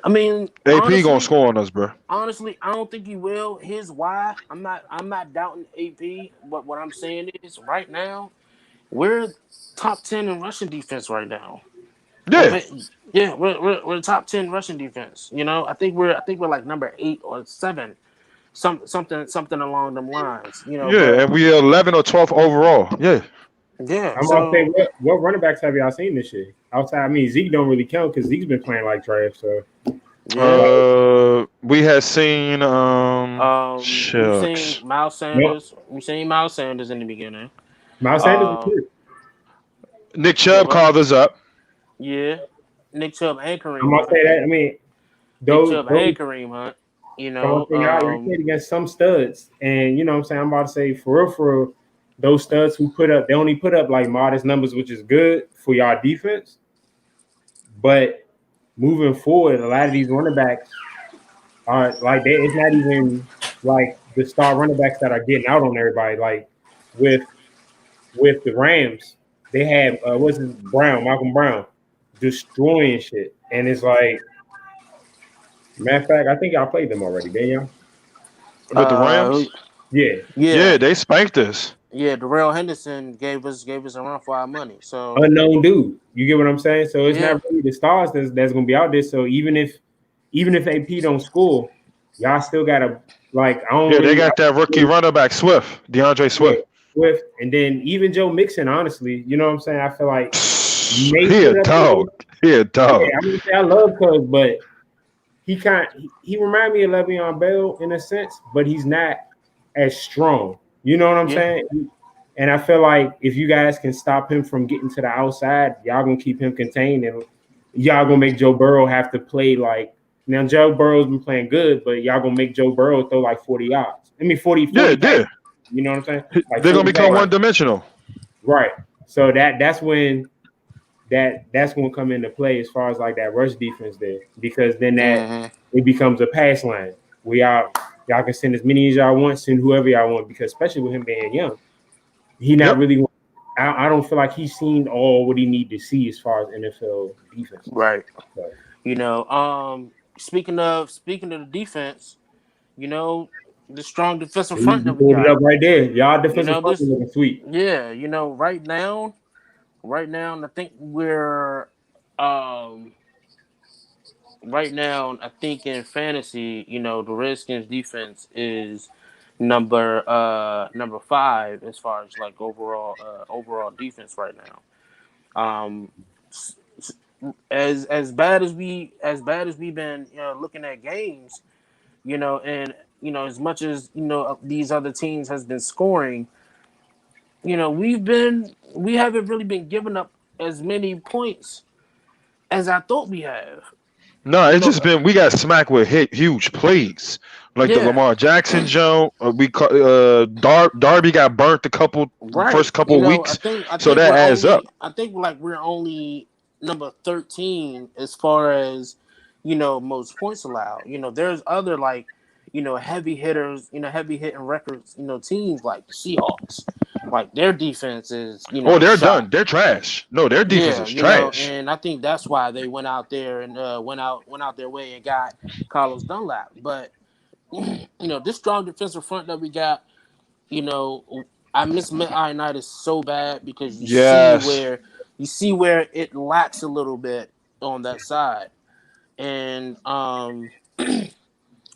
I mean, AP gonna score on us, bro. honestly, I don't think he will. Here's why. I'm not doubting AP. But what I'm saying is, right now, we're top 10 in rushing defense right now. Yeah. Yeah, we're top 10 rushing defense. I think we're like number 8 or 7, something along them lines. Yeah, But and we are 11 or 12 overall. Yeah. yeah. I'm about to say, what running backs have y'all seen this year? Outside, I mean, Zeke don't really count because Zeke's been playing like trash. So Yeah. We had seen We've shucks. seen Miles nope. Sanders. We've seen Miles Sanders in the beginning. Miles Sanders is Uh, good. Nick Chubb what? called us up. Yeah. Nick Chubb and I'm Kareem gonna Hunt. say that. I mean, Nick those. Chubb and Kareem Hunt. Y'all played against some studs, and you know what I'm saying. I'm about to say for real, those studs who they only put up like modest numbers, which is good for y'all defense. But moving forward, a lot of these running backs are like it's not even like the star running backs that are getting out on everybody. Like with the Rams, they have Malcolm Brown, destroying shit, and it's like, matter of fact, I think y'all played them already, didn't y'all? With the Rams? Yeah. Yeah, they spanked us. Yeah, Darrell Henderson gave us a run for our money. So Unknown dude. You get what I'm saying? So it's Yeah. not really the stars that's gonna be out there. So even if AP don't score, y'all still gotta like They got that rookie running back Swift, DeAndre Swift. Swift, and then even Joe Mixon, honestly, you know what I'm saying? I feel like He a dog. He a dog. Yeah, I mean, I love Cuz, but he remind me of Le'Veon Bell in a sense, but he's not as strong. You know what I'm saying? And I feel like if you guys can stop him from getting to the outside, y'all gonna keep him contained, and y'all gonna make Joe Burrow have to play like now. Joe Burrow's been playing good, but y'all gonna make Joe Burrow throw like 40 yards. I mean 40 Yeah, passes. yeah. You know what I'm saying? Like They're gonna 40 become passes. one dimensional. Right. So that's when that's gonna come into play as far as like that rush defense there, because then that it becomes a pass line where y'all can send as many as y'all want, send whoever y'all want, because especially with him being young, he not Yep. really. I don't feel like he's seen all what he need to see as far as NFL defense. Right. So, You know, speaking of the defense, you know, the strong defensive front that you we pulled it got. up right there. Y'all You defensive know, front is this looking sweet. yeah, you know, right now, I think we're um right now, I think in fantasy, you know, the Redskins defense is number 5 as far as like overall defense right now. S- s- as bad as we've been, you know, looking at games, you know, and you know, as much as you know these other teams has been scoring, you know, we haven't really been giving up as many points as I thought we have. No, You it's know, just been we got smacked with huge plays, like the yeah, Lamar Jackson joke. Darby got burnt right. first couple You know, I weeks, think I so think that we're adds up. only I think like we're only number 13 as far as you know most points allowed. You know, there's other like you know heavy hitters, you know heavy hitting records. You know, teams like the Seahawks, like their defense is you Oh, know they're shot. done. They're trash. No, their defense Yeah, is you know, trash. and I think that's why they went out there and went out their way and got Carlos Dunlap. But you know, this strong defensive front that we got, you know, I miss Met United so bad because Yes. you see where it lacks a little bit on that side, and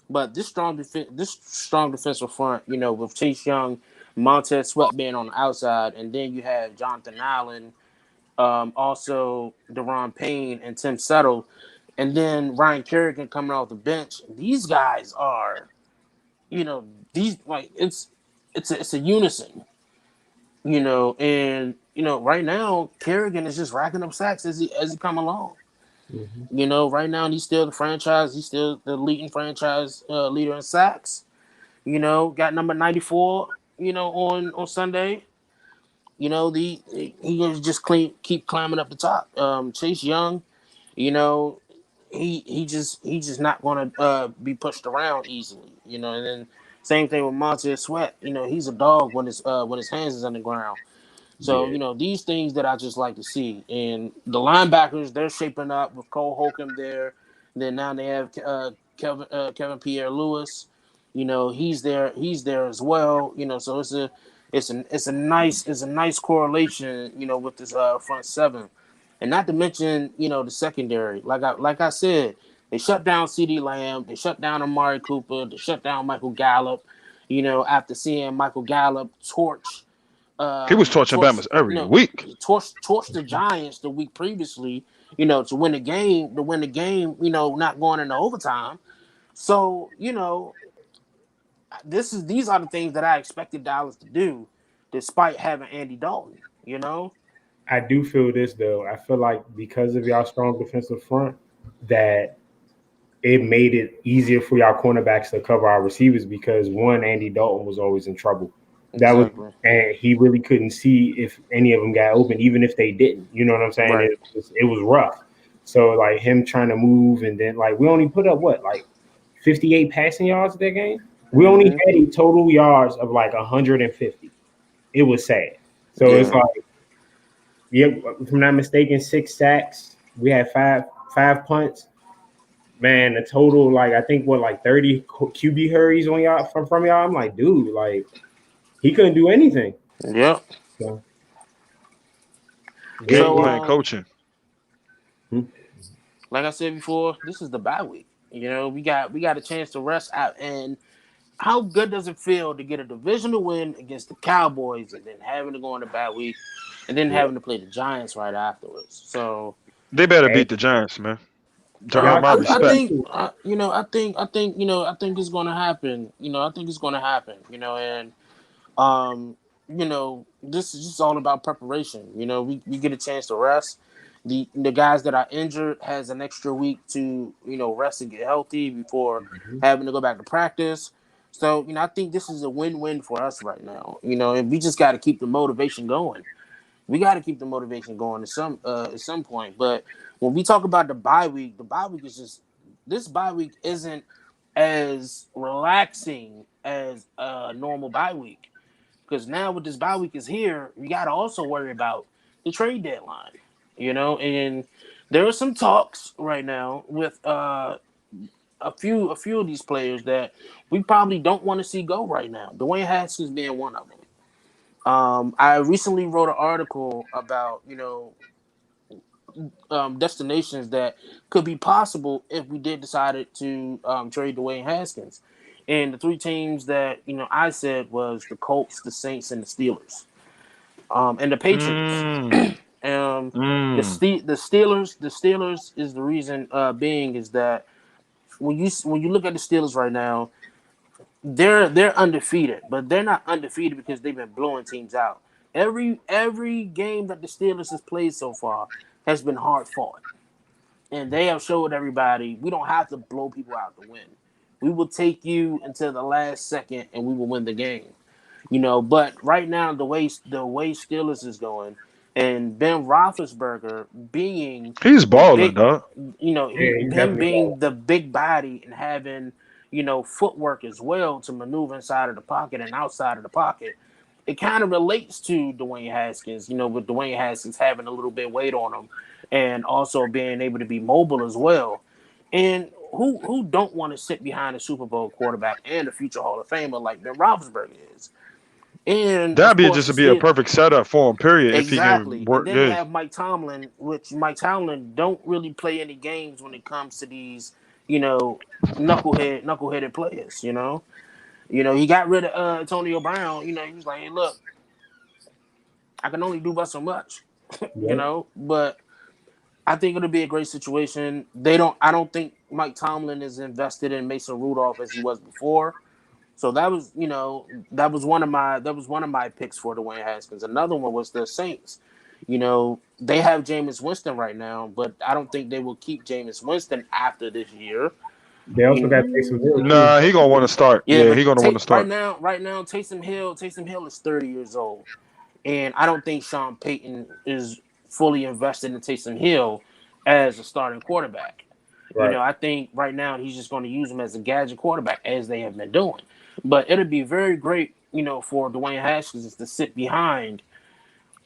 but this strong defensive front, you know, with Chase Young, Montez Sweat being on the outside, and then you have Jonathan Allen, also Deron Payne and Tim Settle, and then Ryan Kerrigan coming off the bench. These guys are, you know, these like it's a unison, you know, and you know right now Kerrigan is just racking up sacks as he come along. Mhm. You know, right now he's still the leading franchise leader in sacks. You know, got number 94. You know, on Sunday. You know, he gonna just keep climbing up the top. Chase Young, you know, he just not gonna be pushed around easily. You know, and then same thing with Montez Sweat. You know, he's a dog when his hands is on the ground. So, Yeah. you know, these things that I just like to see. And the linebackers, they're shaping up with Cole Holcomb there. Then now they have Kevin Pierre Lewis. You know, he's there as well. You know, so it's a nice correlation, you know, with this front seven. And not to mention, you know, the secondary. Like I said, they shut down CeeDee Lamb, they shut down Amari Cooper, they shut down Michael Gallup, you know, after seeing Michael Gallup He was torching Bama's every week. torch the Giants the week previously, you know, to win the game, you know, not going into overtime. So, you know, these are the things that I expected Dallas to do, despite having Andy Dalton. You know, I do feel this though. I feel like because of y'all strong defensive front, that it made it easier for y'all cornerbacks to cover our receivers because one, Andy Dalton was always in trouble. That was, exactly. and he really couldn't see if any of them got open, even if they didn't. You know what I'm saying? Right. It was rough. So like him trying to move, and then like we only put up what, like 58 passing yards that game. We only Hmm. had a total yards of like 150. It was sad. So it's Yeah. like, yeah, if I'm not mistaken, 6 sacks. We had five punts. Man, the total, like I think what, like 30 QB hurries on y'all from y'all. I'm like, dude, like he couldn't do anything. Yep. So Game So, plan coaching. like I said before, this is the bye week. You know, we got a chance to rest out. And how good does it feel to get a divisional win against the Cowboys, and then having to go on the bye week, and then yeah, having to play the Giants right afterwards? So, They better hey, beat the Giants, man. To earn y'all my I respect. think I think it's going to happen. You know, I think it's going to happen. You know, and this is just all about preparation. We get a chance to rest. The guys that are injured has an extra week to rest and get healthy before having to go back to practice. So I think this is a win-win for us right now. And we just got to keep the motivation going. We got to keep the motivation going at some point. But when we talk about the bye week is just this bye week isn't as relaxing as a normal bye week, because now with this bye week is here, we got to also worry about the trade deadline. And there are some talks right now with a few of these players that we probably don't want to see go right now. Dwayne Haskins being one of them. I recently wrote an article about destinations that could be possible if we did decide to trade Dwayne Haskins, and the three teams that I said was the Colts, the Saints, and the Steelers, and the Patriots. Mm, The mm. Steelers is the reason being is that when you look at the Steelers right now, they're undefeated, but they're not undefeated because they've been blowing teams out. Every game that the Steelers has played so far has been hard fought, and they have showed everybody we don't have to blow people out to win. We will take you until the last second, and we will win the game. But right now the way Steelers is going, and Ben Roethlisberger being He's the balling, big, dog. Yeah, he's him definitely being ball. the big body and having footwork as well to maneuver inside of the pocket and outside of the pocket. It kind of relates to Dwayne Haskins, with Dwayne Haskins having a little bit weight on him and also being able to be mobile as well. And who don't want to sit behind a Super Bowl quarterback and a future Hall of Famer like Ben Roethlisberger is? And of That'd be course, just to be a perfect setup for him. Period. If he can exactly. And work, then they yeah. have Mike Tomlin, which Mike Tomlin don't really play any games when it comes to these, you know, knuckleheaded players. He got rid of Antonio Brown. He was like, "Hey, look, I can only do but so much." Yeah. But I think it'll be a great situation. I don't think Mike Tomlin is invested in Mason Rudolph as he was before. So that was one of my picks for Dwayne Haskins. Another one was the Saints. They have Jameis Winston right now, but I don't think they will keep Jameis Winston after this year. They also got Taysom Hill too. Nah, he gonna want to start. Yeah, Yeah, he but gonna want to right start. now, Taysom Hill is 30 years old, and I don't think Sean Payton is fully invested in Taysom Hill as a starting quarterback. Right. I think right now he's just going to use him as a gadget quarterback, as they have been doing. But it'll be very great, for Dwayne Haskins to sit behind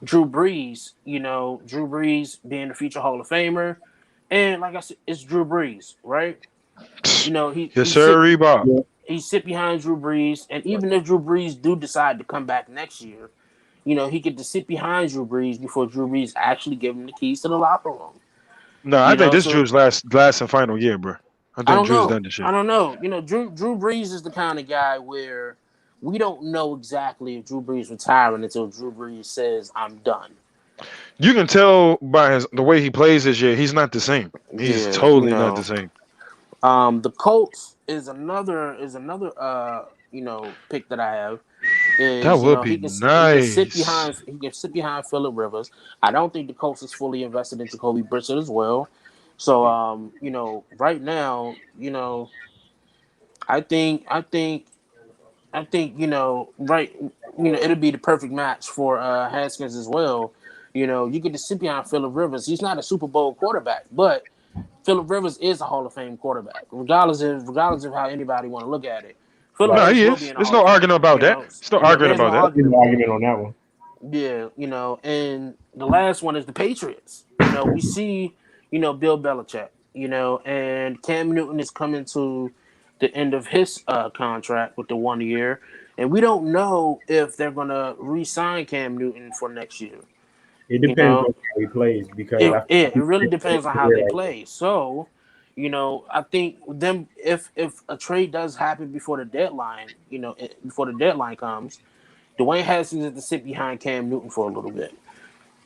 Drew Brees. Drew Brees being the future Hall of Famer, and like I said, it's Drew Brees, right? He Yes, he sir, sit Reebok. Yeah. he sit behind Drew Brees, and even if Drew Brees do decide to come back next year, he get to sit behind Drew Brees before Drew Brees actually give him the keys to the locker room. No, I think this So Drew's last and final year, bro. I I think don't Drew's know. done this I shit. don't know. Drew Brees is the kind of guy where we don't know exactly if Drew Brees retiring until Drew Brees says I'm done. You can tell by the way he plays this year, he's not the same. He's Yeah, totally not the same. The Colts is another pick that I have That is would be he can sit nice. behind Phillip Rivers. I don't think the Colts is fully invested in Jacoby Brissett as well. So right now, I think I think I think right. It'll be the perfect match for Haskins as well. You get to sit behind Phillip Rivers. He's not a Super Bowl quarterback, but Phillip Rivers is a Hall of Fame quarterback, regardless of how anybody want to look at it. Phillip Right. No, Rivers he will be is. in the There's Hall of no Fame. arguing about that. There's no arguing There's no about that. There's argument no about it. argument on that one. Yeah, and the last one is the Patriots. We see, Bill Belichick, and Cam Newton is coming to the end of his contract with the 1 year, and we don't know if they're gonna re-sign Cam Newton for next year. It You depends know, on how he plays because it I it, it feel really like depends on how they play. So, I think them if a trade does happen before the deadline, before the deadline comes, Dwayne Haskins is to sit behind Cam Newton for a little bit.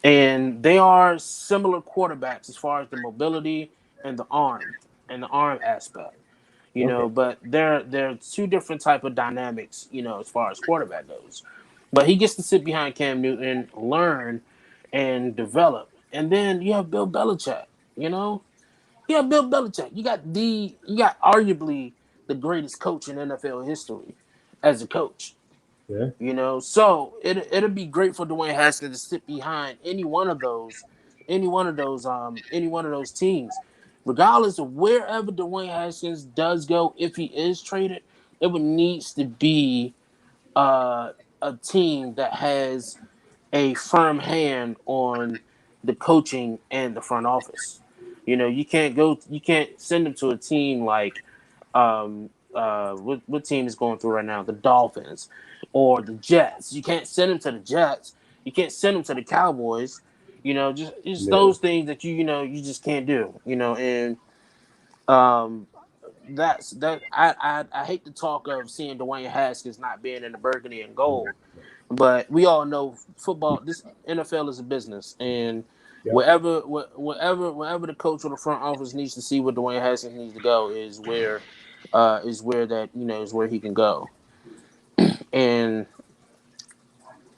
And they are similar quarterbacks as far as the mobility and the arm aspect. okay. But they're two different type of dynamics, as far as quarterback goes. But he gets to sit behind Cam Newton, learn, and develop. And then you have Bill Belichick. You know, you have Bill Belichick. You got arguably the greatest coach in NFL history as a coach. Yeah. You know, so it'll be great for Dwayne Haskins to sit behind any one of those teams, regardless of wherever Dwayne Haskins does go. If he is traded, it would needs to be a team that has a firm hand on the coaching and the front office. You know, you can't send them to a team like what team is going through right now? The Dolphins or the Jets. You can't send them to the Jets. You can't send them to the Cowboys. You know, just Yeah. those things that you just can't do. You know, and um, that's that. I hate to talk of seeing Dwayne Haskins not being in the burgundy and gold, but we all know football. This NFL is a business, and Yep. wherever the coach or the front office needs to see where Dwayne Haskins needs to go is where that is where he can go. And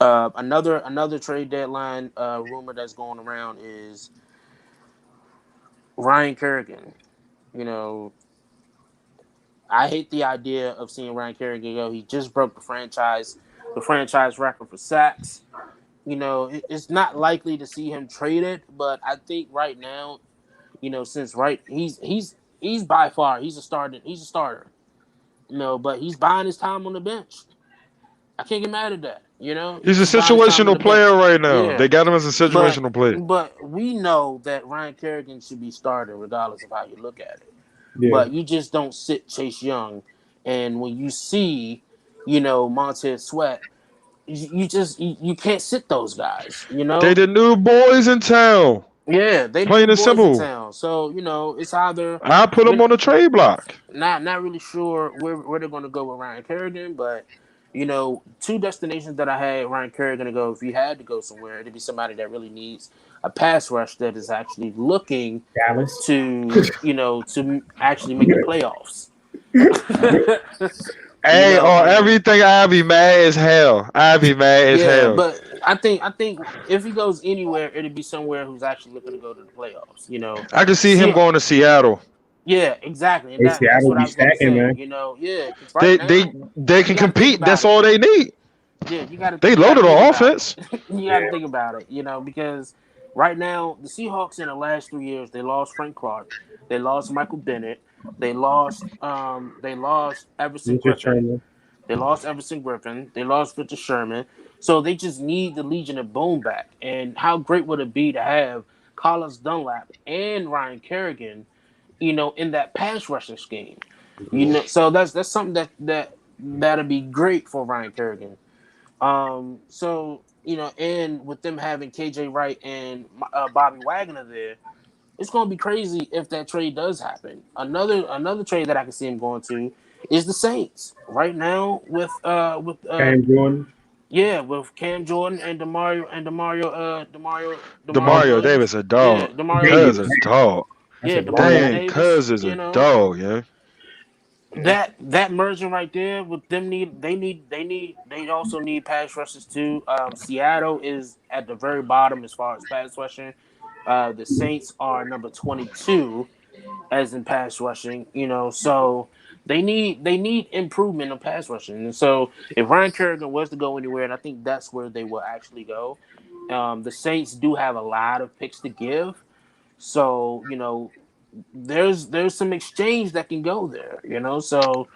another trade deadline rumor that's going around is Ryan Kerrigan. You know, I hate the idea of seeing Ryan Kerrigan go. He just broke the franchise record for sacks. You know, it's not likely to see him traded, but I think right now, since he's by far he's a starter. You know, but he's buying his time on the bench. I can't get mad at that. You know, He's he's a just buying his time on situational the bench. player right now. Yeah, They got him as a but situational player. we know that Ryan Kerrigan should be starting regardless of how you look at it. Yeah. But you just don't sit Chase Young, and when you see, Montez Sweat, you can't sit those guys. You They know, the new boys in town. yeah, they the Plain new and boys in simple. town. So it's either I put them we're on the trade block. not really sure where they're going to go with Ryan Kerrigan, but two destinations that I had Ryan Kerrigan to go. If he had to go somewhere, it'd be somebody that really needs a pass rush that is actually looking Dallas. to actually make the playoffs. Hey, on And everything, I'd be mad as hell. I'd be mad as yeah, hell. but I think if he goes anywhere, it'd be somewhere who's actually looking to go to the playoffs. I can see him See, going to Seattle. yeah, exactly, and Hey, that's Seattle what I be was going to stacking, say. man. Yeah, because right They now they they you can got to think compete. about That's it. all they need. Yeah, They you got to loaded think on about it. offense. You got to think about it. Because right now the Seahawks in the last 3 years they lost Frank Clark, they lost Michael Bennett, they lost Everson Richard Griffin, Sherman. they lost Victor Sherman. So they just need the Legion of Boom back. And how great would it be to have Carlos Dunlap and Ryan Kerrigan, in that pass rushing scheme? So that's something that'll be great for Ryan Kerrigan. So and with them having KJ Wright and Bobby Wagner there, it's going to be crazy if that trade does happen. Another trade that I can see him going to is the Saints right now Cam Jordan. with Cam Jordan and Demario Demario Williams. Davis a Yeah, dog. Demario Davis. Cuz Davis. a dog. That's Yeah, a long Demario Dang, one. Davis. cuz is a dog, yeah. That merging right there with them they also need pass rushes too. Seattle is at the very bottom as far as pass rushing. The Saints are number 22 as in pass rushing. So they need improvement in pass rushing. And so if Ryan Kerrigan was to go anywhere, and I think that's where they will actually go. The Saints do have a lot of picks to give, so there's some exchange that can go there. So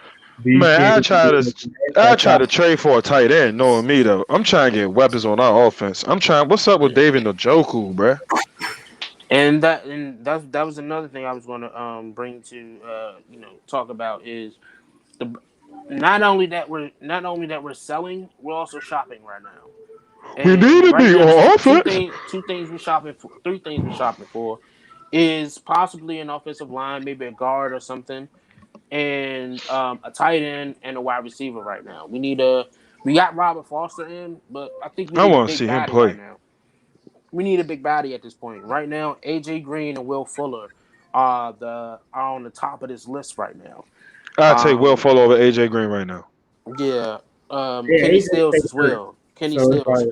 These Man, kids. I That's try all. to trade for a tight end, knowing me though. I'm trying to get weapons on our offense. What's up with David Njoku, bruh? that was another thing I was going to bring to talk about is the not only that we're selling, we're also shopping right now. We need And to right be now, on offense. two things we're shopping for, three things we're shopping for, is possibly an offensive line, maybe a guard or something, and a tight end and a wide receiver. Right now, we got Robert Foster in, but I think we I need a want to big see him body right play. now. We need a big body at this point. Right now, AJ Green and Will Fuller are on the top of this list right now. I take Will Um, Fuller over AJ Green right now. yeah, Yeah, Kenny AJ Stills stay as hurt. well. Kenny So it's Stills. like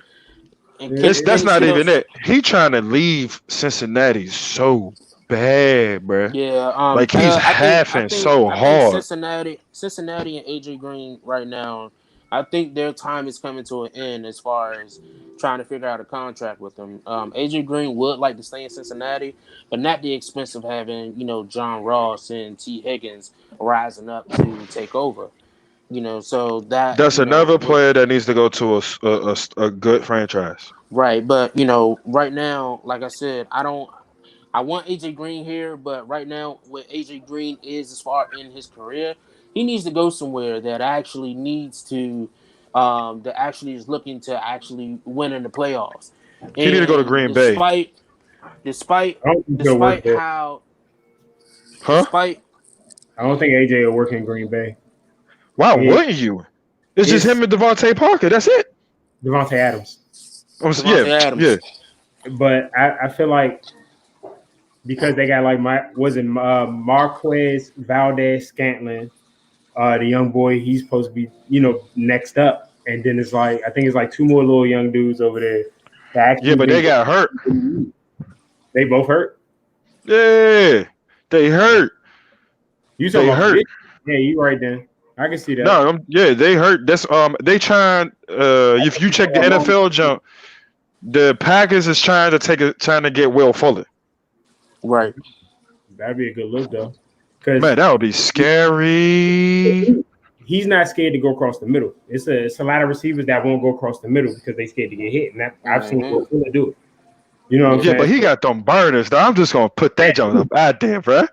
And It's that's Kenny not even Stills, it. He trying to leave Cincinnati so bad, bruh. yeah. Like he's I halving think so I think hard. Cincinnati and AJ Green right now. I think their time is coming to an end as far as trying to figure out a contract with them. AJ Green would like to stay in Cincinnati, but not the expense of having John Ross and T Higgins rising up to take over. So that That's another with player that needs to go to a good franchise. right, but right now, like I said, I don't. I want AJ Green here, but right now, where AJ Green is as far in his career, he needs to go somewhere that actually needs to, that actually is looking to actually win in the playoffs. He need to go to And Green Bay, despite, I don't think he'll work despite there. how, huh? despite I don't think AJ will work in Green Bay. Why It, wouldn't you? It's just it's him and Devontae Parker. That's it. Devontae Adams, Yeah, Devontae Adams, yeah. but I feel like because they got like Marquez Valdez Scantling, the young boy, he's supposed to be next up, and then it's like I think it's like two more little young dudes over there that Yeah, actually but they got hurt. they both hurt. Yeah, they hurt. You talking They about hurt. position? Yeah, you right then. I can see that. No, yeah, they hurt. That's they trying. If you check the NFL jump, the Packers is trying to get Will Fuller. right? That'd be a good look though, because Man, that would be scary. he's not scared to go across the middle. It's a lot of receivers that won't go across the middle because they scared to get hit, and I've seen hmm Will Fuller do it. You know what I'm Yeah, Yeah, but saying? he got them burners. Though. I'm just gonna put that jump up out there, bro.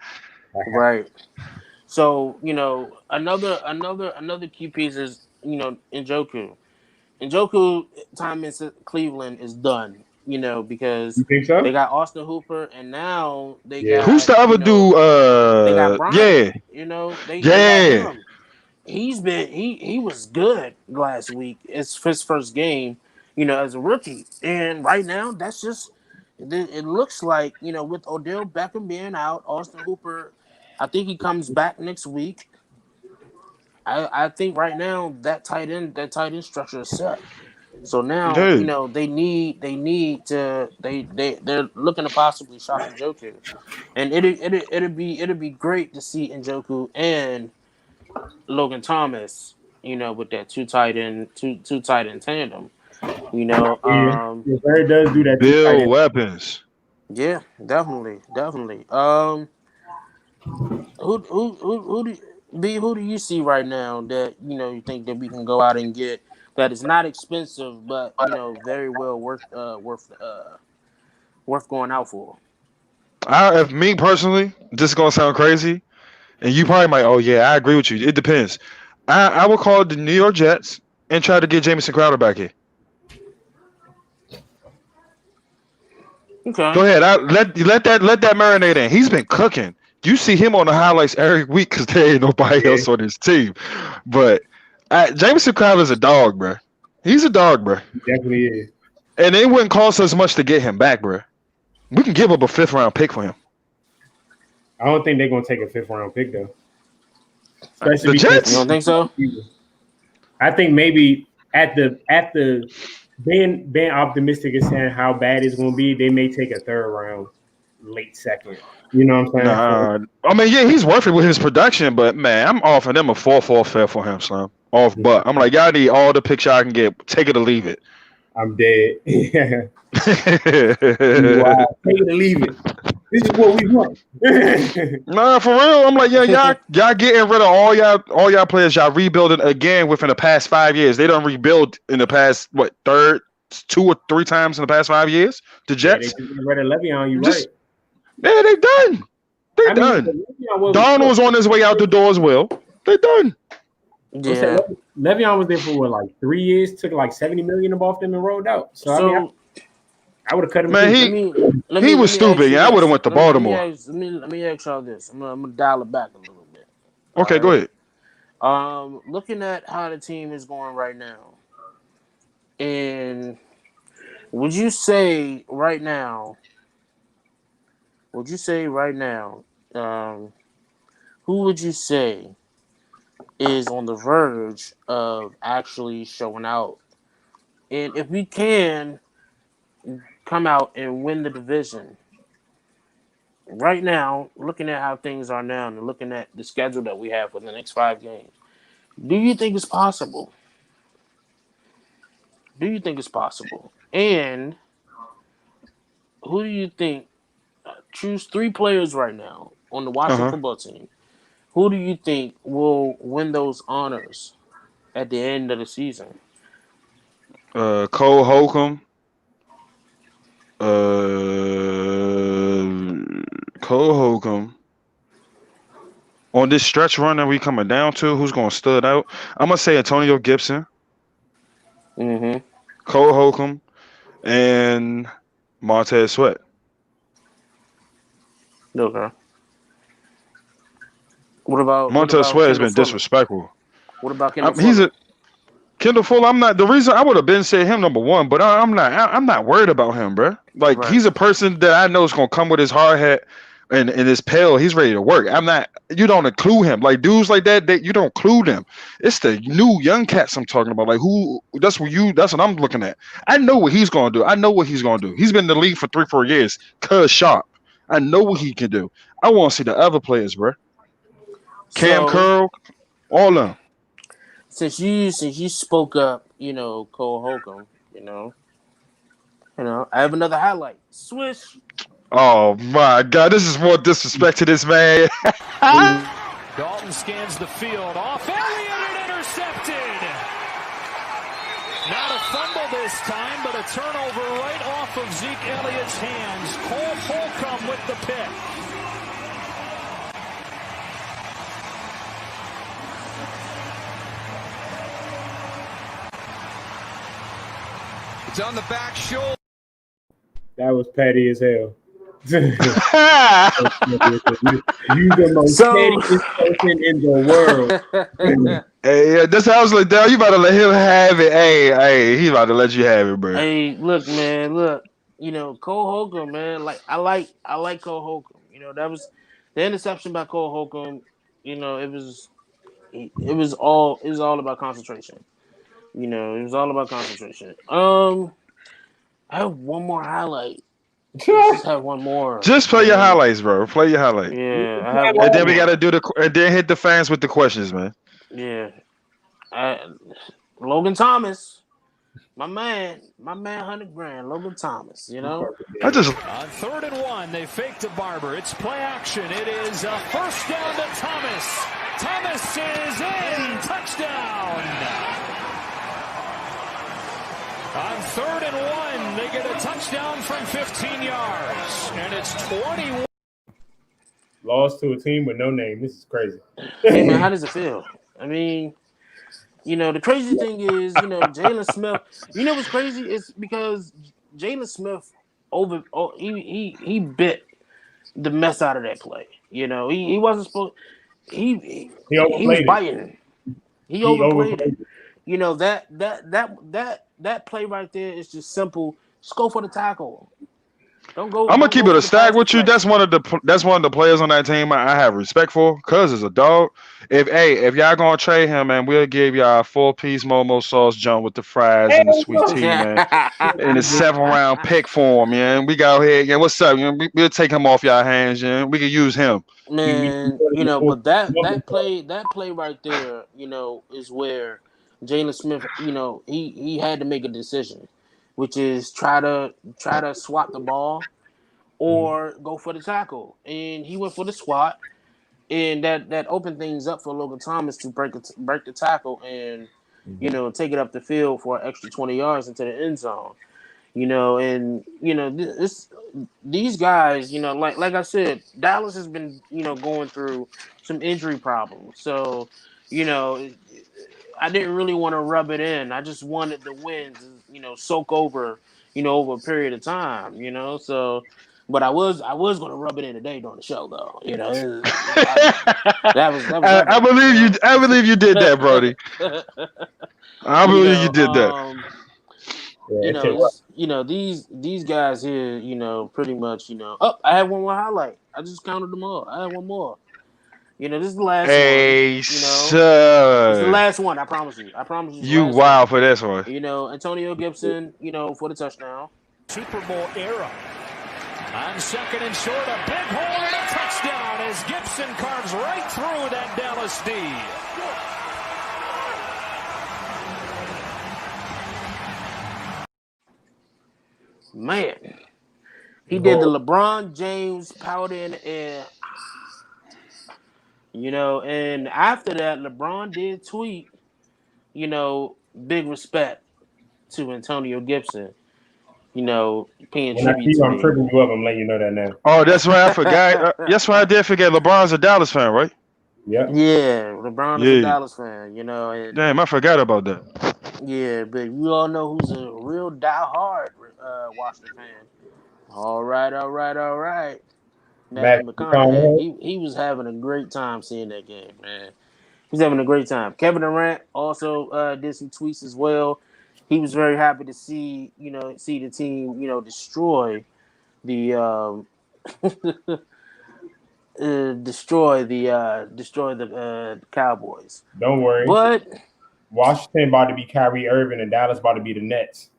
right. So another key piece is Njoku. Njoku time in Cleveland is done, because You think they so? got Austin Hooper and now they Yeah. Who's got the other dude? they got Bryant. Yeah, They got yeah. him. He was good last week. It's his first game, as a rookie, and right now that's just it looks like with Odell Beckham being out, Austin Hooper, I think he comes back next week. I think right now that tight end structure is set. So now, Dude, they're looking to possibly shop Njoku, and it'd be great to see Njoku and Logan Thomas, with that two tight end tandem. Yeah. If Bird does do that too tight Bill end, Weapons. Yeah, definitely. Who do you see right now that you think that we can go out and get that is not expensive but very well worth going out for? If me personally, this is gonna sound crazy, and you probably might. Oh yeah, I agree with you. It depends. I would call the New York Jets and try to get Jamison Crowder back here. Okay. Go ahead. Let that marinate in. He's been cooking. You see him on the highlights every week because there ain't nobody yeah, else on his team. But Jamison Crowder's a dog, bro. He's a dog, bro. he definitely is. And it wouldn't cost us much to get him back, bro. We can give up a 5th-round pick for him. I don't think they're gonna take a 5th-round pick though. The Especially You Jets? don't think so? I think maybe at the being optimistic and saying how bad it's gonna be, they may take a 3rd round, late 2nd. You know what I'm saying? Nah. I mean, yeah, he's worth it with his production, but man, I'm offering them a 4-4 fair for him, son. Off, but I'm like, y'all need all the picks I can get. Take it or leave it. I'm dead. Wow. Take it or leave it. This is what we want. Nah, for real. I'm like, yeah, y'all getting rid of all y'all players. Y'all rebuilding again within the past 5 years. They don't rebuild in the past 2 or 3 times in the past 5 years. The Yeah, they Jets, just read a Le'Veon, you just right. yeah, they done. They I mean, done. Le'Veon was Donald's on his way out the door as well. They done. what's that? Yeah. Le'Veon was there for what, like 3 years, took like 70 million off them and rolled out. So I mean, So I would have cut him. Man, too. he was stupid. Yeah, I would have went to Baltimore. Let me ask y'all this. I'm gonna dial it back a little bit. Okay, go ahead. Looking at how the team is going right now, and would you say right now, who would you say is on the verge of actually showing out And if we can come out and win the division, right now, looking at how things are now and looking at the schedule that we have for the next 5 games, do you think it's possible? Do you think it's possible? And who do you think? Choose 3 players right now on the Washington Uh football team. Who do you think will win those honors at the end of the season? Cole Holcomb. Cole Holcomb. On this stretch run that we coming down to, who's going to stud out? I'm gonna say Antonio Gibson, Mm-hmm. Cole Holcomb, and Montez Sweat. Okay. What about Montez Sweat has Kendall been Fuller? disrespectful. What about Kendall He's Fuller? a Kendall Fuller. I'm not the reason I would have been said him number one, but I'm not. I'm not worried about him, bro. Like Right. he's a person that I know is gonna come with his hard hat and his pail. He's ready to work. I'm not. You don't include him. Like dudes like that, you don't include them. It's the new young cats I'm talking about. Like who? That's what you. That's what I'm looking at. I know what he's gonna do. I know what he's gonna do. He's been in the league for 3-4 years. Cuz sharp. I know what he can do. I want to see the other players, bro. Cam So Curl, all of them. since you spoke up, Cole Holcomb, I have another highlight. Swish. Oh my God, this is more disrespect to this man. Dalton scans the field. Off Elliott and intercepted. Not a fumble this time, but a turnover right off of Zeke Elliott's hands. Cole Holcomb with the pick. It's on the back shoulder. That was petty as hell. You the most pettiest person in the world. Hey, yeah, this house like that. You about to let him have it. Hey, he about to let you have it, bro. Hey, look, man, look. Cole Holcomb, man. Like I like Cole Holcomb. That was the interception by Cole Holcomb. It was all about concentration. It was all about concentration. I have one more highlight. Just have one more. Just play your highlights, bro. Play your highlight. Yeah, I have And then one we more. gotta do and then hit the fans with the questions, man. Yeah. Logan Thomas, my man, 100 grand, Logan Thomas. I just On 3rd and 1, they fake to Barber. It's play action. It is a first down to Thomas. Thomas is in. Touchdown. On 3rd and 1, they get a touchdown from 15 yards. And it's 21. Lost to a team with no name. This is crazy. Hey man, how does it feel? I mean, the crazy thing is, Jalen Smith. What's crazy is because Jalen Smith he bit the mess out of that play. He wasn't supposed. He He he was overplayed it. biting. He overplayed it. it. That play right there is just simple. Just go for the tackle. Don't go. I'm gonna don't keep go it for a the stack pass with you. deflection. That's one of the players on that team I have respect for. Cuz is a dog. If y'all gonna trade him, man, we'll give y'all a 4-piece Momo sauce jump with the fries and the sweet tea, man. And a 7th-round pick for him, man. We got here. Yeah, what's up? We'll take him off y'all hands, man. We can use him. Man, but that play right there, is where Jalen Smith, he had to make a decision, which is try to swat the ball or go for the tackle, and he went for the swat, and that opened things up for Logan Thomas to break the tackle and take it up the field for an extra 20 yards into the end zone. These guys, like I said, Dallas has been, going through some injury problems. So, I didn't really want to rub it in. I just wanted the win to, soak over, over a period of time, So, but I was going to rub it in today during the show, though. That was I believe you. I believe you did that, Brody. I believe you did that. These guys here, pretty much, Oh, I had one more highlight. I just counted them all. I had one more. This is the last one. Hey, This is the sir. last one. I promise you. I promise you, it's the You last one. wild for this one. Antonio Gibson. For the touchdown. Super Bowl era. On second and short, a big hole and a touchdown as Gibson carves right through that Dallas D. Man, he did the LeBron James powder in the air. And after that, LeBron did tweet, big respect to Antonio Gibson, paying When I tribute see you, to I'm me. tripping you up. I'm letting you know that now. Oh, that's right. I forgot. That's why I did forget. LeBron's a Dallas fan, right? Yep. Yeah, LeBron is a Yeah. Dallas fan, and Damn, I forgot about that. yeah, but you all know who's a real diehard Washington fan. All right. Matthew Matt McConaughey, McConaughey. he was having a great time seeing that game, man. He's having a great time. Kevin Durant also did some tweets as well. He was very happy to see the team destroy the destroy the Cowboys. Don't worry. But Washington about to be Kyrie Irving and Dallas about to be the Nets.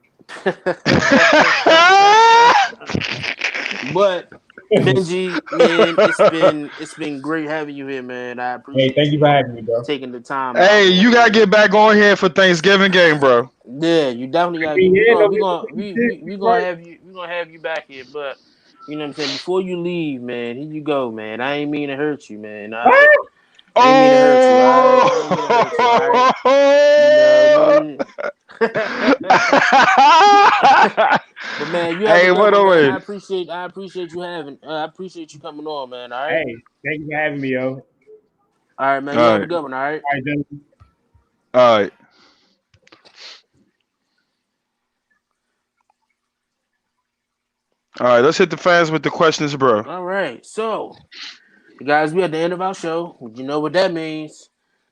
but Benji, man, it's been great having you here, man. I appreciate Hey, thank you for having me, bro. taking the time. Hey, out, you gotta get back on here for Thanksgiving game, bro. Yeah, you definitely got. We gonna have you back here, but you know what I'm saying. Before you leave, man, here you go, man. I ain't mean to hurt you, man. I ain't mean to hurt you. All right, but man, you have a good one, man. I appreciate you I appreciate you coming on, man. All right. Hey, thank you for having me, yo. All right, man. You have a good one. All right. All right, gentlemen. All right. All right, let's hit the fans with the questions, bro. All right. So, guys, we're at the end of our show. You know what that means.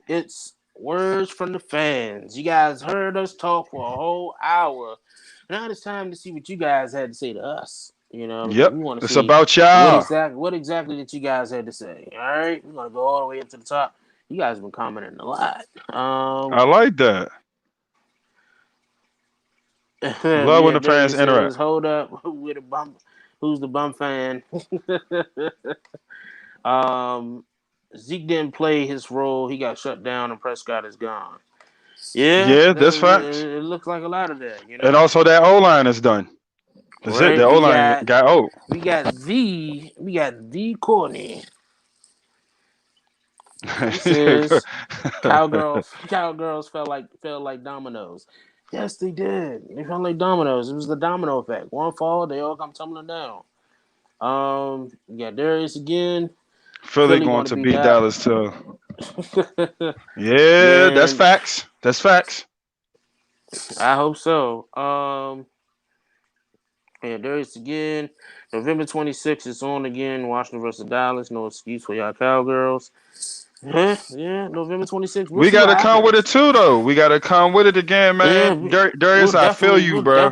It's words from the fans. You guys heard us talk for a whole hour. Now it's time to see what you guys had to say to us. Yep. We want to It's see about y'all. what exactly did you guys had to say. All right. We're going to go all the way up to the top. You guys have been commenting a lot. I like that. Love when the fans interact. Hold up with a bum. Who's the bum fan? Zeke didn't play his role. He got shut down, and Prescott is gone. Yeah, that's facts. It looks like a lot of that. And also that O line is done. That's it. The O line got old. We got the Courtney. This is cowgirls felt like dominoes. Yes, they did. They felt like dominoes. It was the domino effect. One fall, they all come tumbling down. We got Darius again. Philly going to beat Dallas too. Yeah, that's facts. That's facts. I hope so. Yeah, Darius again. November 26th is on again. Washington versus Dallas. No excuse for y'all cowgirls. Yeah, November 26th. We got to come with it too, though. We got to come with it again, man. Darius, I feel you, bro. We'll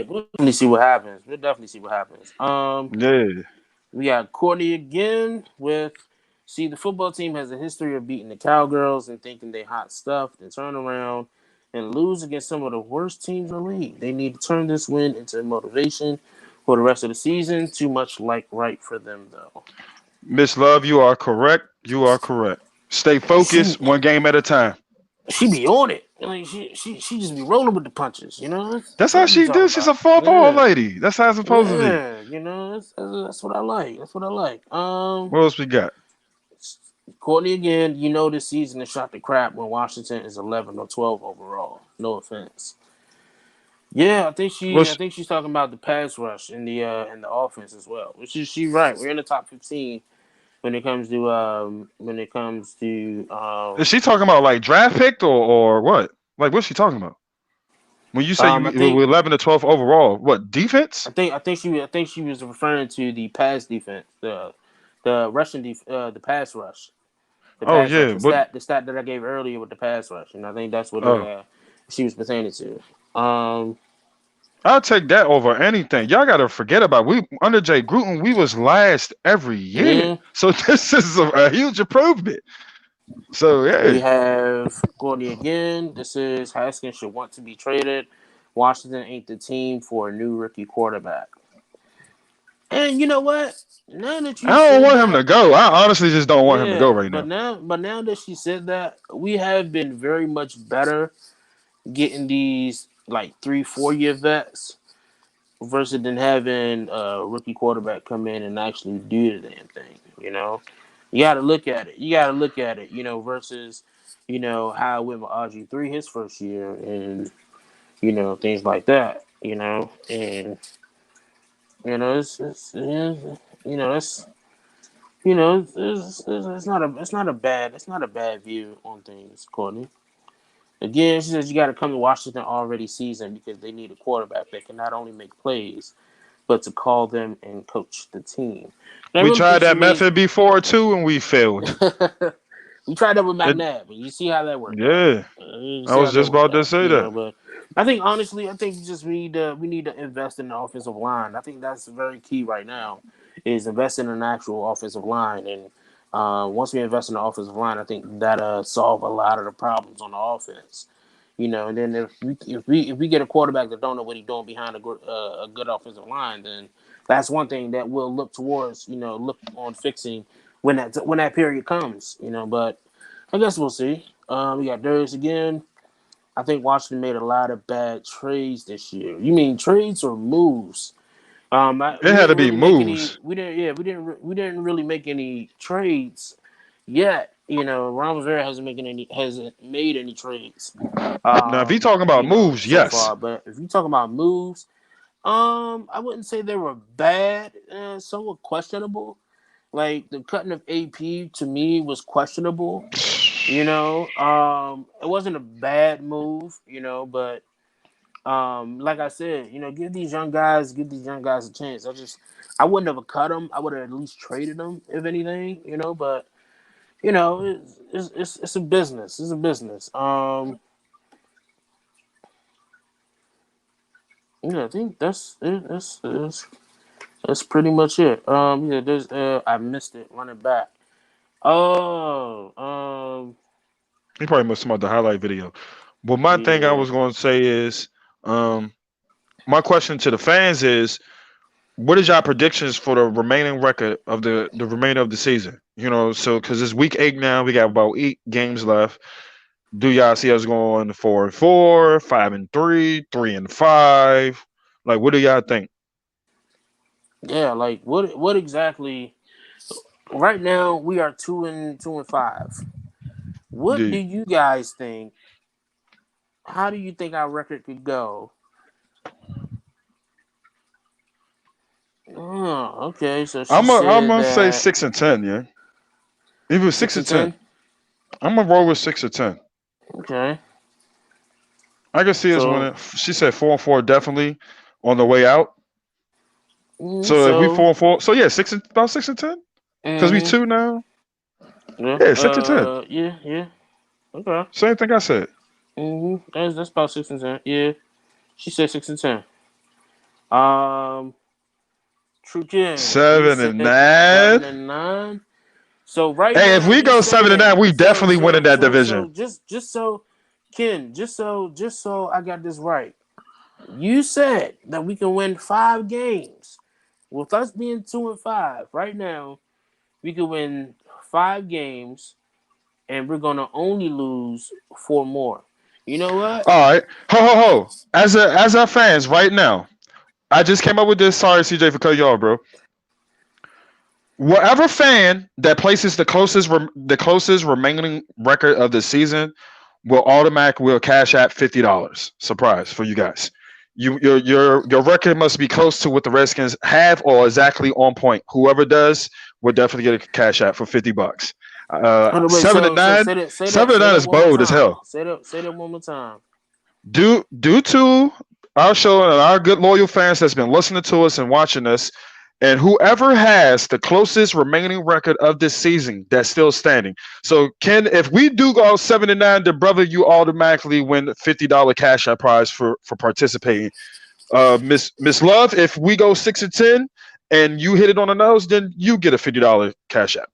definitely see what happens. Yeah. We got Courtney again with. See, the football team has a history of beating the Cowgirls and thinking they hot stuff, then turn around and lose against some of the worst teams in the league. They need to turn this win into motivation for the rest of the season. Too much like right for them, though. Miss Love, you are correct. You are correct. Stay focused, one game at a time. She be on it. Like she just be rolling with the punches, That's how she does. She's a football lady. That's how it's supposed to be. That's what I like. What else we got? Courtney again. This season is shot to crap when Washington is 11 or 12 overall. No offense. Yeah, I think she's talking about the pass rush in the offense as well. Which is she right? We're in the top 15 when it comes to Is she talking about like draft pick or what? Like what's she talking about? When you say we're 11 to 12 overall, what defense? I think she was referring to the pass defense, the rushing the pass rush. The stat that I gave earlier with the pass rush, and I think that's what she was pertaining to. I'll take that over anything. Y'all gotta forget about we under Jay Gruden, we was last every year. Yeah. So this is a huge improvement. So We yeah. have Courtney again. This is Haskins should want to be traded. Washington ain't the team for a new rookie quarterback. And you know what? Now that I you don't said want him that, to go. I honestly just don't want him to go yeah. right now. But now that she said that, we have been very much better getting these like 3-4 year vets versus than having a rookie quarterback come in and actually do the damn thing. You got to look at it. You got to look at it. Versus how it went with RG3 his first year and things like that. And it's yeah, it's it's not a bad view on things, Courtney. Again, she says you got to come to Washington already seasoned because they need a quarterback that can not only make plays but to call them and coach the team. And I We really tried think she that made. method before too, and we failed. We tried that with It, McNabb, but you see how that worked out. yeah, You I see how was that just worked about to out. say that. But I think honestly, I think just we need to invest in the offensive line. I think that's very key right now, is invest in an actual offensive line. And once we invest in the offensive line, I think that solve a lot of the problems on the offense. And then if we get a quarterback that don't know what he's doing behind a good offensive line, then that's one thing that we'll look towards. Look on fixing when that period comes. But I guess we'll see. We got Darius again. I think Washington made a lot of bad trades this year. You mean trades or moves? It We had to didn't be really make any. moves. We didn't. Yeah, we didn't really make any trades yet. Ron Rivera hasn't made any trades. Now, if you talking about moves, So yes. far. But if you talk about moves, I wouldn't say they were bad. Somewhat questionable. Like the cutting of AP to me was questionable. It wasn't a bad move. But like I said, give these young guys a chance. I wouldn't have cut them. I would have at least traded them if anything. But it's a business. It's a business. Yeah, I think that's it. That's pretty much it. Yeah, there's I missed it. Running back. Oh, He probably must have about the highlight video. But my thing I yeah, was going to say is, um, my question to the fans is, what is your predictions for the remaining record of the remainder of the season? So because it's week 8 now, we got about 8 games left. Do y'all see us going 4-4, 5-3, 3-5? Like, what do y'all think? yeah. Like what exactly? Right now we are 2-5. What do D. you guys think? How do you think our record could go? Oh, okay. So she I'm said gonna say that 6-10. Yeah, even six six and and ten. ten. I'm gonna roll with 6-10. Okay. I can see us So winning. She said 4-4 definitely on the way out. mm, So if we so 4-4, so yeah, about 6-10. Because we mm, two now. yeah. Yeah, 6-10. Yeah. Okay. Same thing I said. That's about 6 and 10. Yeah. She said 6 and 10. Um, True King. He Seven and said nine. 7-9. So right Hey, if now we he's go seven and saying nine, we so definitely winning so that so division. so just so Ken, just so I got this right. You said that we can win 5 games. With us being 2-5 right now, we could win 5 games, and we're gonna only lose 4 more. You know what? All right, ho. As our fans right now, I just came up with this. Sorry, CJ, for cutting you off, bro. Whatever fan that places the closest remaining record of the season will cash at $50. Surprise for you guys. Your record must be close to what the Redskins have or exactly on point. Whoever does will definitely get a cash app for $50. Hold on, wait. Seven and So nine, say that say that seven and say nine that is one more bold as time. hell. Say that one more time. Due to our show and our good loyal fans that's been listening to us and watching us, and whoever has the closest remaining record of this season that's still standing. So, Ken, if we do go 7-9, then brother, you automatically win $50 cash out prize for participating Miss Love, if we go 6-10 and you hit it on the nose, then you get a $50 cash app.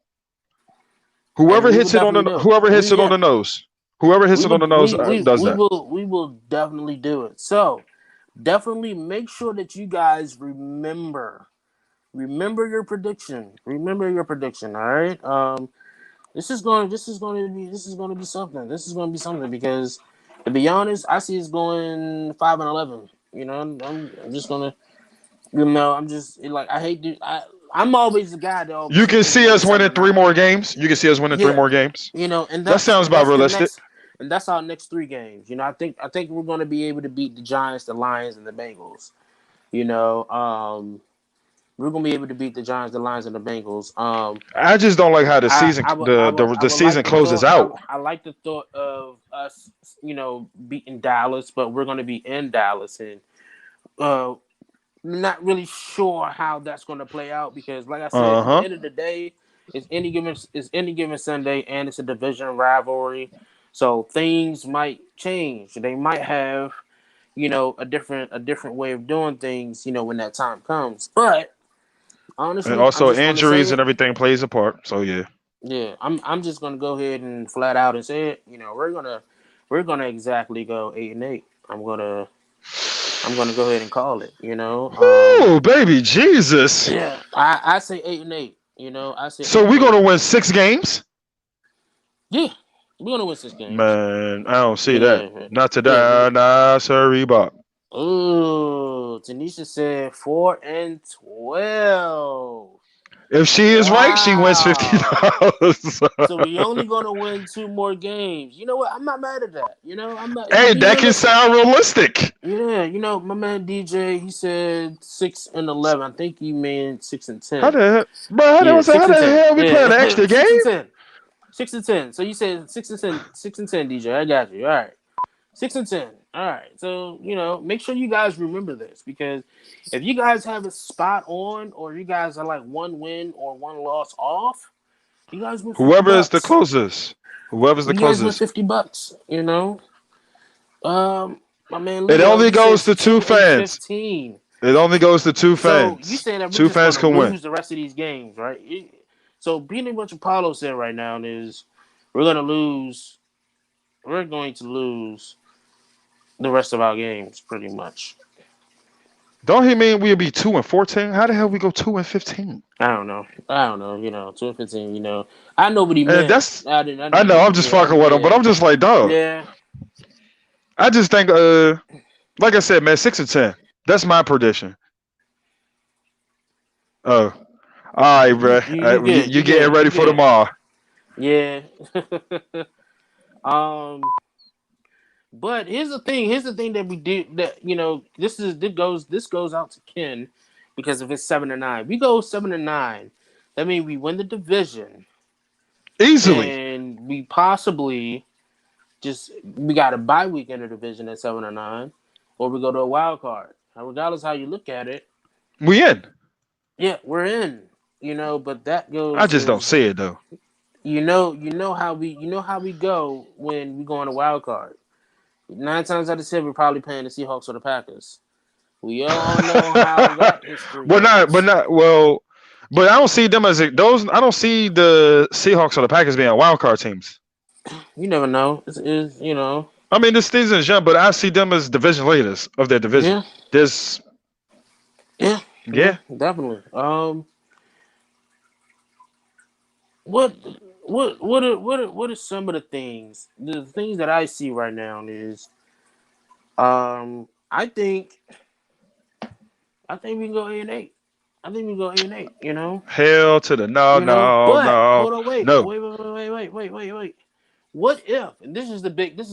Hey, Whoever we will hits it on definitely the do it. whoever hits it on the nose, whoever hits We it on will the nose does that. we will definitely do it. So definitely make sure that you guys remember your prediction. Remember your prediction. All right. This is going to be something. This is going to be something because, to be honest, I see it's going 5-11. You know, I'm just gonna, I'm just like I hate to. I'm always the guy that always You say can it's see going us winning seven three nine. more games. You can see us winning three Yeah, more games. and That sounds about that's the realistic. next, and that's our next three games. I think we're going to be able to beat the Giants, the Lions, and the Bengals. You know, we're going to be able to beat the Giants, the Lions, and the Bengals. I just don't like how the I, season I would I the would the, I the would season like the closes thought out. I like the thought of us, beating Dallas, but we're going to be in Dallas, and uh, not really sure how that's going to play out because, like I said, at the Uh-huh. end of the day, it's any given Sunday, and it's a division rivalry, so things might change. They might have a different way of doing things, when that time comes. But And honestly, I'm also just going to say injuries and it. everything plays a part. So yeah. Yeah, I'm just gonna go ahead and flat out and say it. We're gonna exactly go 8-8. I'm gonna go ahead and call it. Oh, baby Jesus. Yeah, I say 8-8. I say So eight and we're eight. gonna win 6 games? Yeah, we're gonna win 6 games. Man, I don't see that. Yeah, Not yeah. today. Nah, sorry, Bob. Oh, Tanisha said 4-12. If she is right, she wins Wow. $50. So we only gonna win 2 more games. You know what? I'm not mad at that. I'm not. Hey, that DJ, can listen. sound realistic. Yeah, my man DJ, he said 6-11. I think he meant six and How ten. the bro? Yeah, How six and the ten. hell we playing an Yeah, extra game? 6-10. 6-10. So you said 6-10. 6-10, DJ. I got you. All right. 6-10. All right. So make sure you guys remember this because if you guys have it spot on, or you guys are like one win or one loss off, you guys win 50 Whoever is the bucks. closest. Whoever's the You guys win closest. 50 bucks. My man It Leo, only he goes says to two 2 and fans. 15. It only goes to two So you fans. saying that we're Two just fans going to can win. lose the rest of these games, right? So being what Apollo said right now is we're going to lose. We're going to lose the rest of our games, pretty much. Don't he mean we'll be 2-14? How the hell we go 2-15? I don't know. 2 and 15. I know what he And meant. that's I didn't. I know I'm just Yeah, fucking with him, but I'm just like, dog. yeah. I just think like I said, man, 6-10. That's my prediction. Oh. All right, bro. You good? You You getting good? You ready for good? tomorrow. Yeah. But here's the thing. Here's the thing that we do. That this goes out to Ken because if it's 7-9, we go 7-9. That means we win the division, Easily. and we possibly we got a bye week in the division at 7-9, or we go to a wild card. Now, regardless how you look at it, We in. yeah, we're in. But that I goes just don't is see it though. how we go when we go on a wild card. 9 times out of 10, we're probably playing the Seahawks or the Packers. We all know how that history goes. But I don't see them as those. I don't see the Seahawks or the Packers being wild card teams. You never know. It's. I mean, this season is young, but I see them as division leaders of their division. Yeah. This, Yeah. yeah. Definitely. What are some of the things? The things that I see right now is, I think we can go 8-8. I think we can go 8-8. Hell to the no, But hold on, no. wait. What if? And this is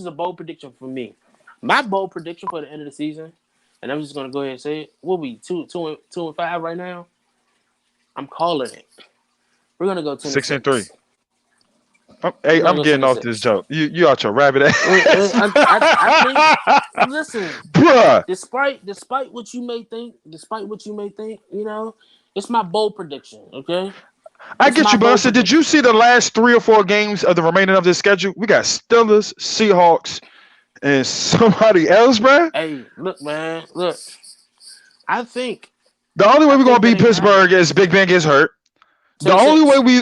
a bold prediction for me. My bold prediction for the end of the season, and I'm just gonna go ahead and say it. We'll be 2-5 right now. I'm calling it. We're gonna go 6-3. Hey, I'm go getting off 10-6. this joke. You out your rabbit ass. I think. Listen, Bruh. despite what you may think, it's my bold prediction. Okay. I It's get my you, but I bold said, did you see the last 3 or 4 games of the remaining of this schedule? We got Steelers, Seahawks, and somebody else, bruh. Hey, look, man. Look. I think The only way we're gonna that beat ain't gonna happen. Pittsburgh is Big Ben gets hurt. The only 10-6. way we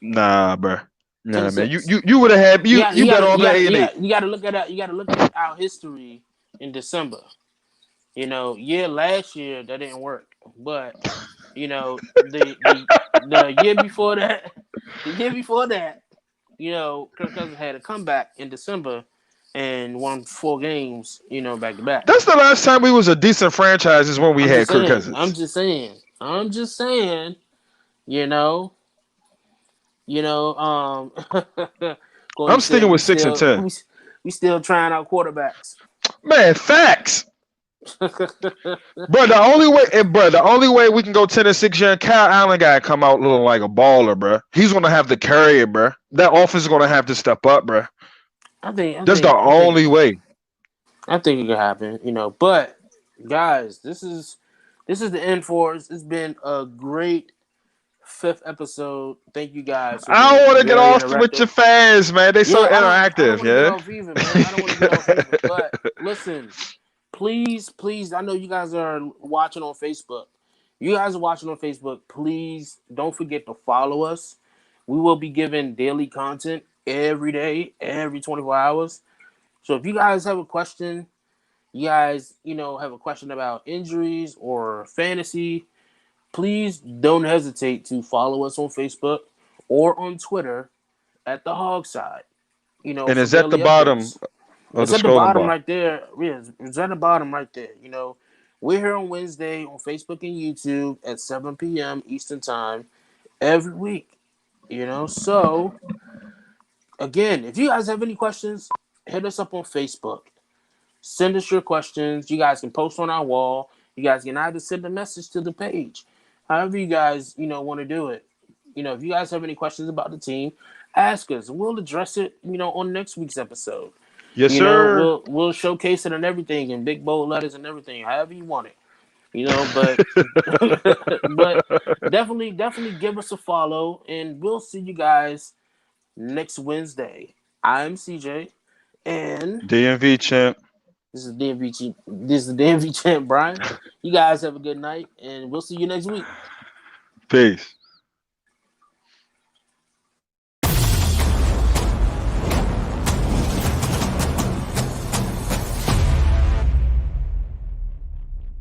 nah, bro. Ten Nah, to man. You six. you you would have had You you got, you you got better to, off you at got to, 8-8. you got to look at, you got to look at our history in December. Last year that didn't work, but the year before that, the year before that, Kirk Cousins had a comeback in December and won 4 games, back to back. That's the last time we was a decent franchise is when we I'm had just Kirk saying. I'm Cousins. just saying. I'm just saying. You know. You know. Golden I'm said sticking we with 6 and still 10. we still trying out quarterbacks. Man, facts. Bro, the only way we can go 10-6 year, Kyle Allen gotta come out looking like a baller, bro. He's gonna have to carry it, bro. That offense is gonna have to step up, bro. I think. I That's the think. I think. only way. I think it could happen. But guys, this is the end for us. It's been a great fifth episode. Thank you guys for I don't being want to get very off with interactive. your fans, man. They so Yeah, I don't interactive, want to get yeah. off either, man. I don't want to get off either. But listen, please, I know you guys are watching on Facebook. You guys are watching on Facebook. Please don't forget to follow us. We will be giving daily content every day, every 24 hours. So if you guys have a question, you guys, have a question about injuries or fantasy, please don't hesitate to follow us on Facebook or on Twitter at the HOG-side, And for it's at the daily bottom updates. of It's the at the scrolling bottom bar. right there. Yeah, it's at the bottom right there. We're here on Wednesday on Facebook and YouTube at 7 p.m. Eastern Time every week. So again, if you guys have any questions, hit us up on Facebook. Send us your questions. You guys can post on our wall. You guys can either send a message to the page. However you guys, want to do it. If you guys have any questions about the team, ask us. We'll address it, on next week's episode. Yes, sir. We'll showcase it and everything in big bold letters and everything, however you want it. But but definitely give us a follow and we'll see you guys next Wednesday. I'm CJ and DMV champ. this is DMV champ Brian. You guys have a good night and we'll see you next week. Peace.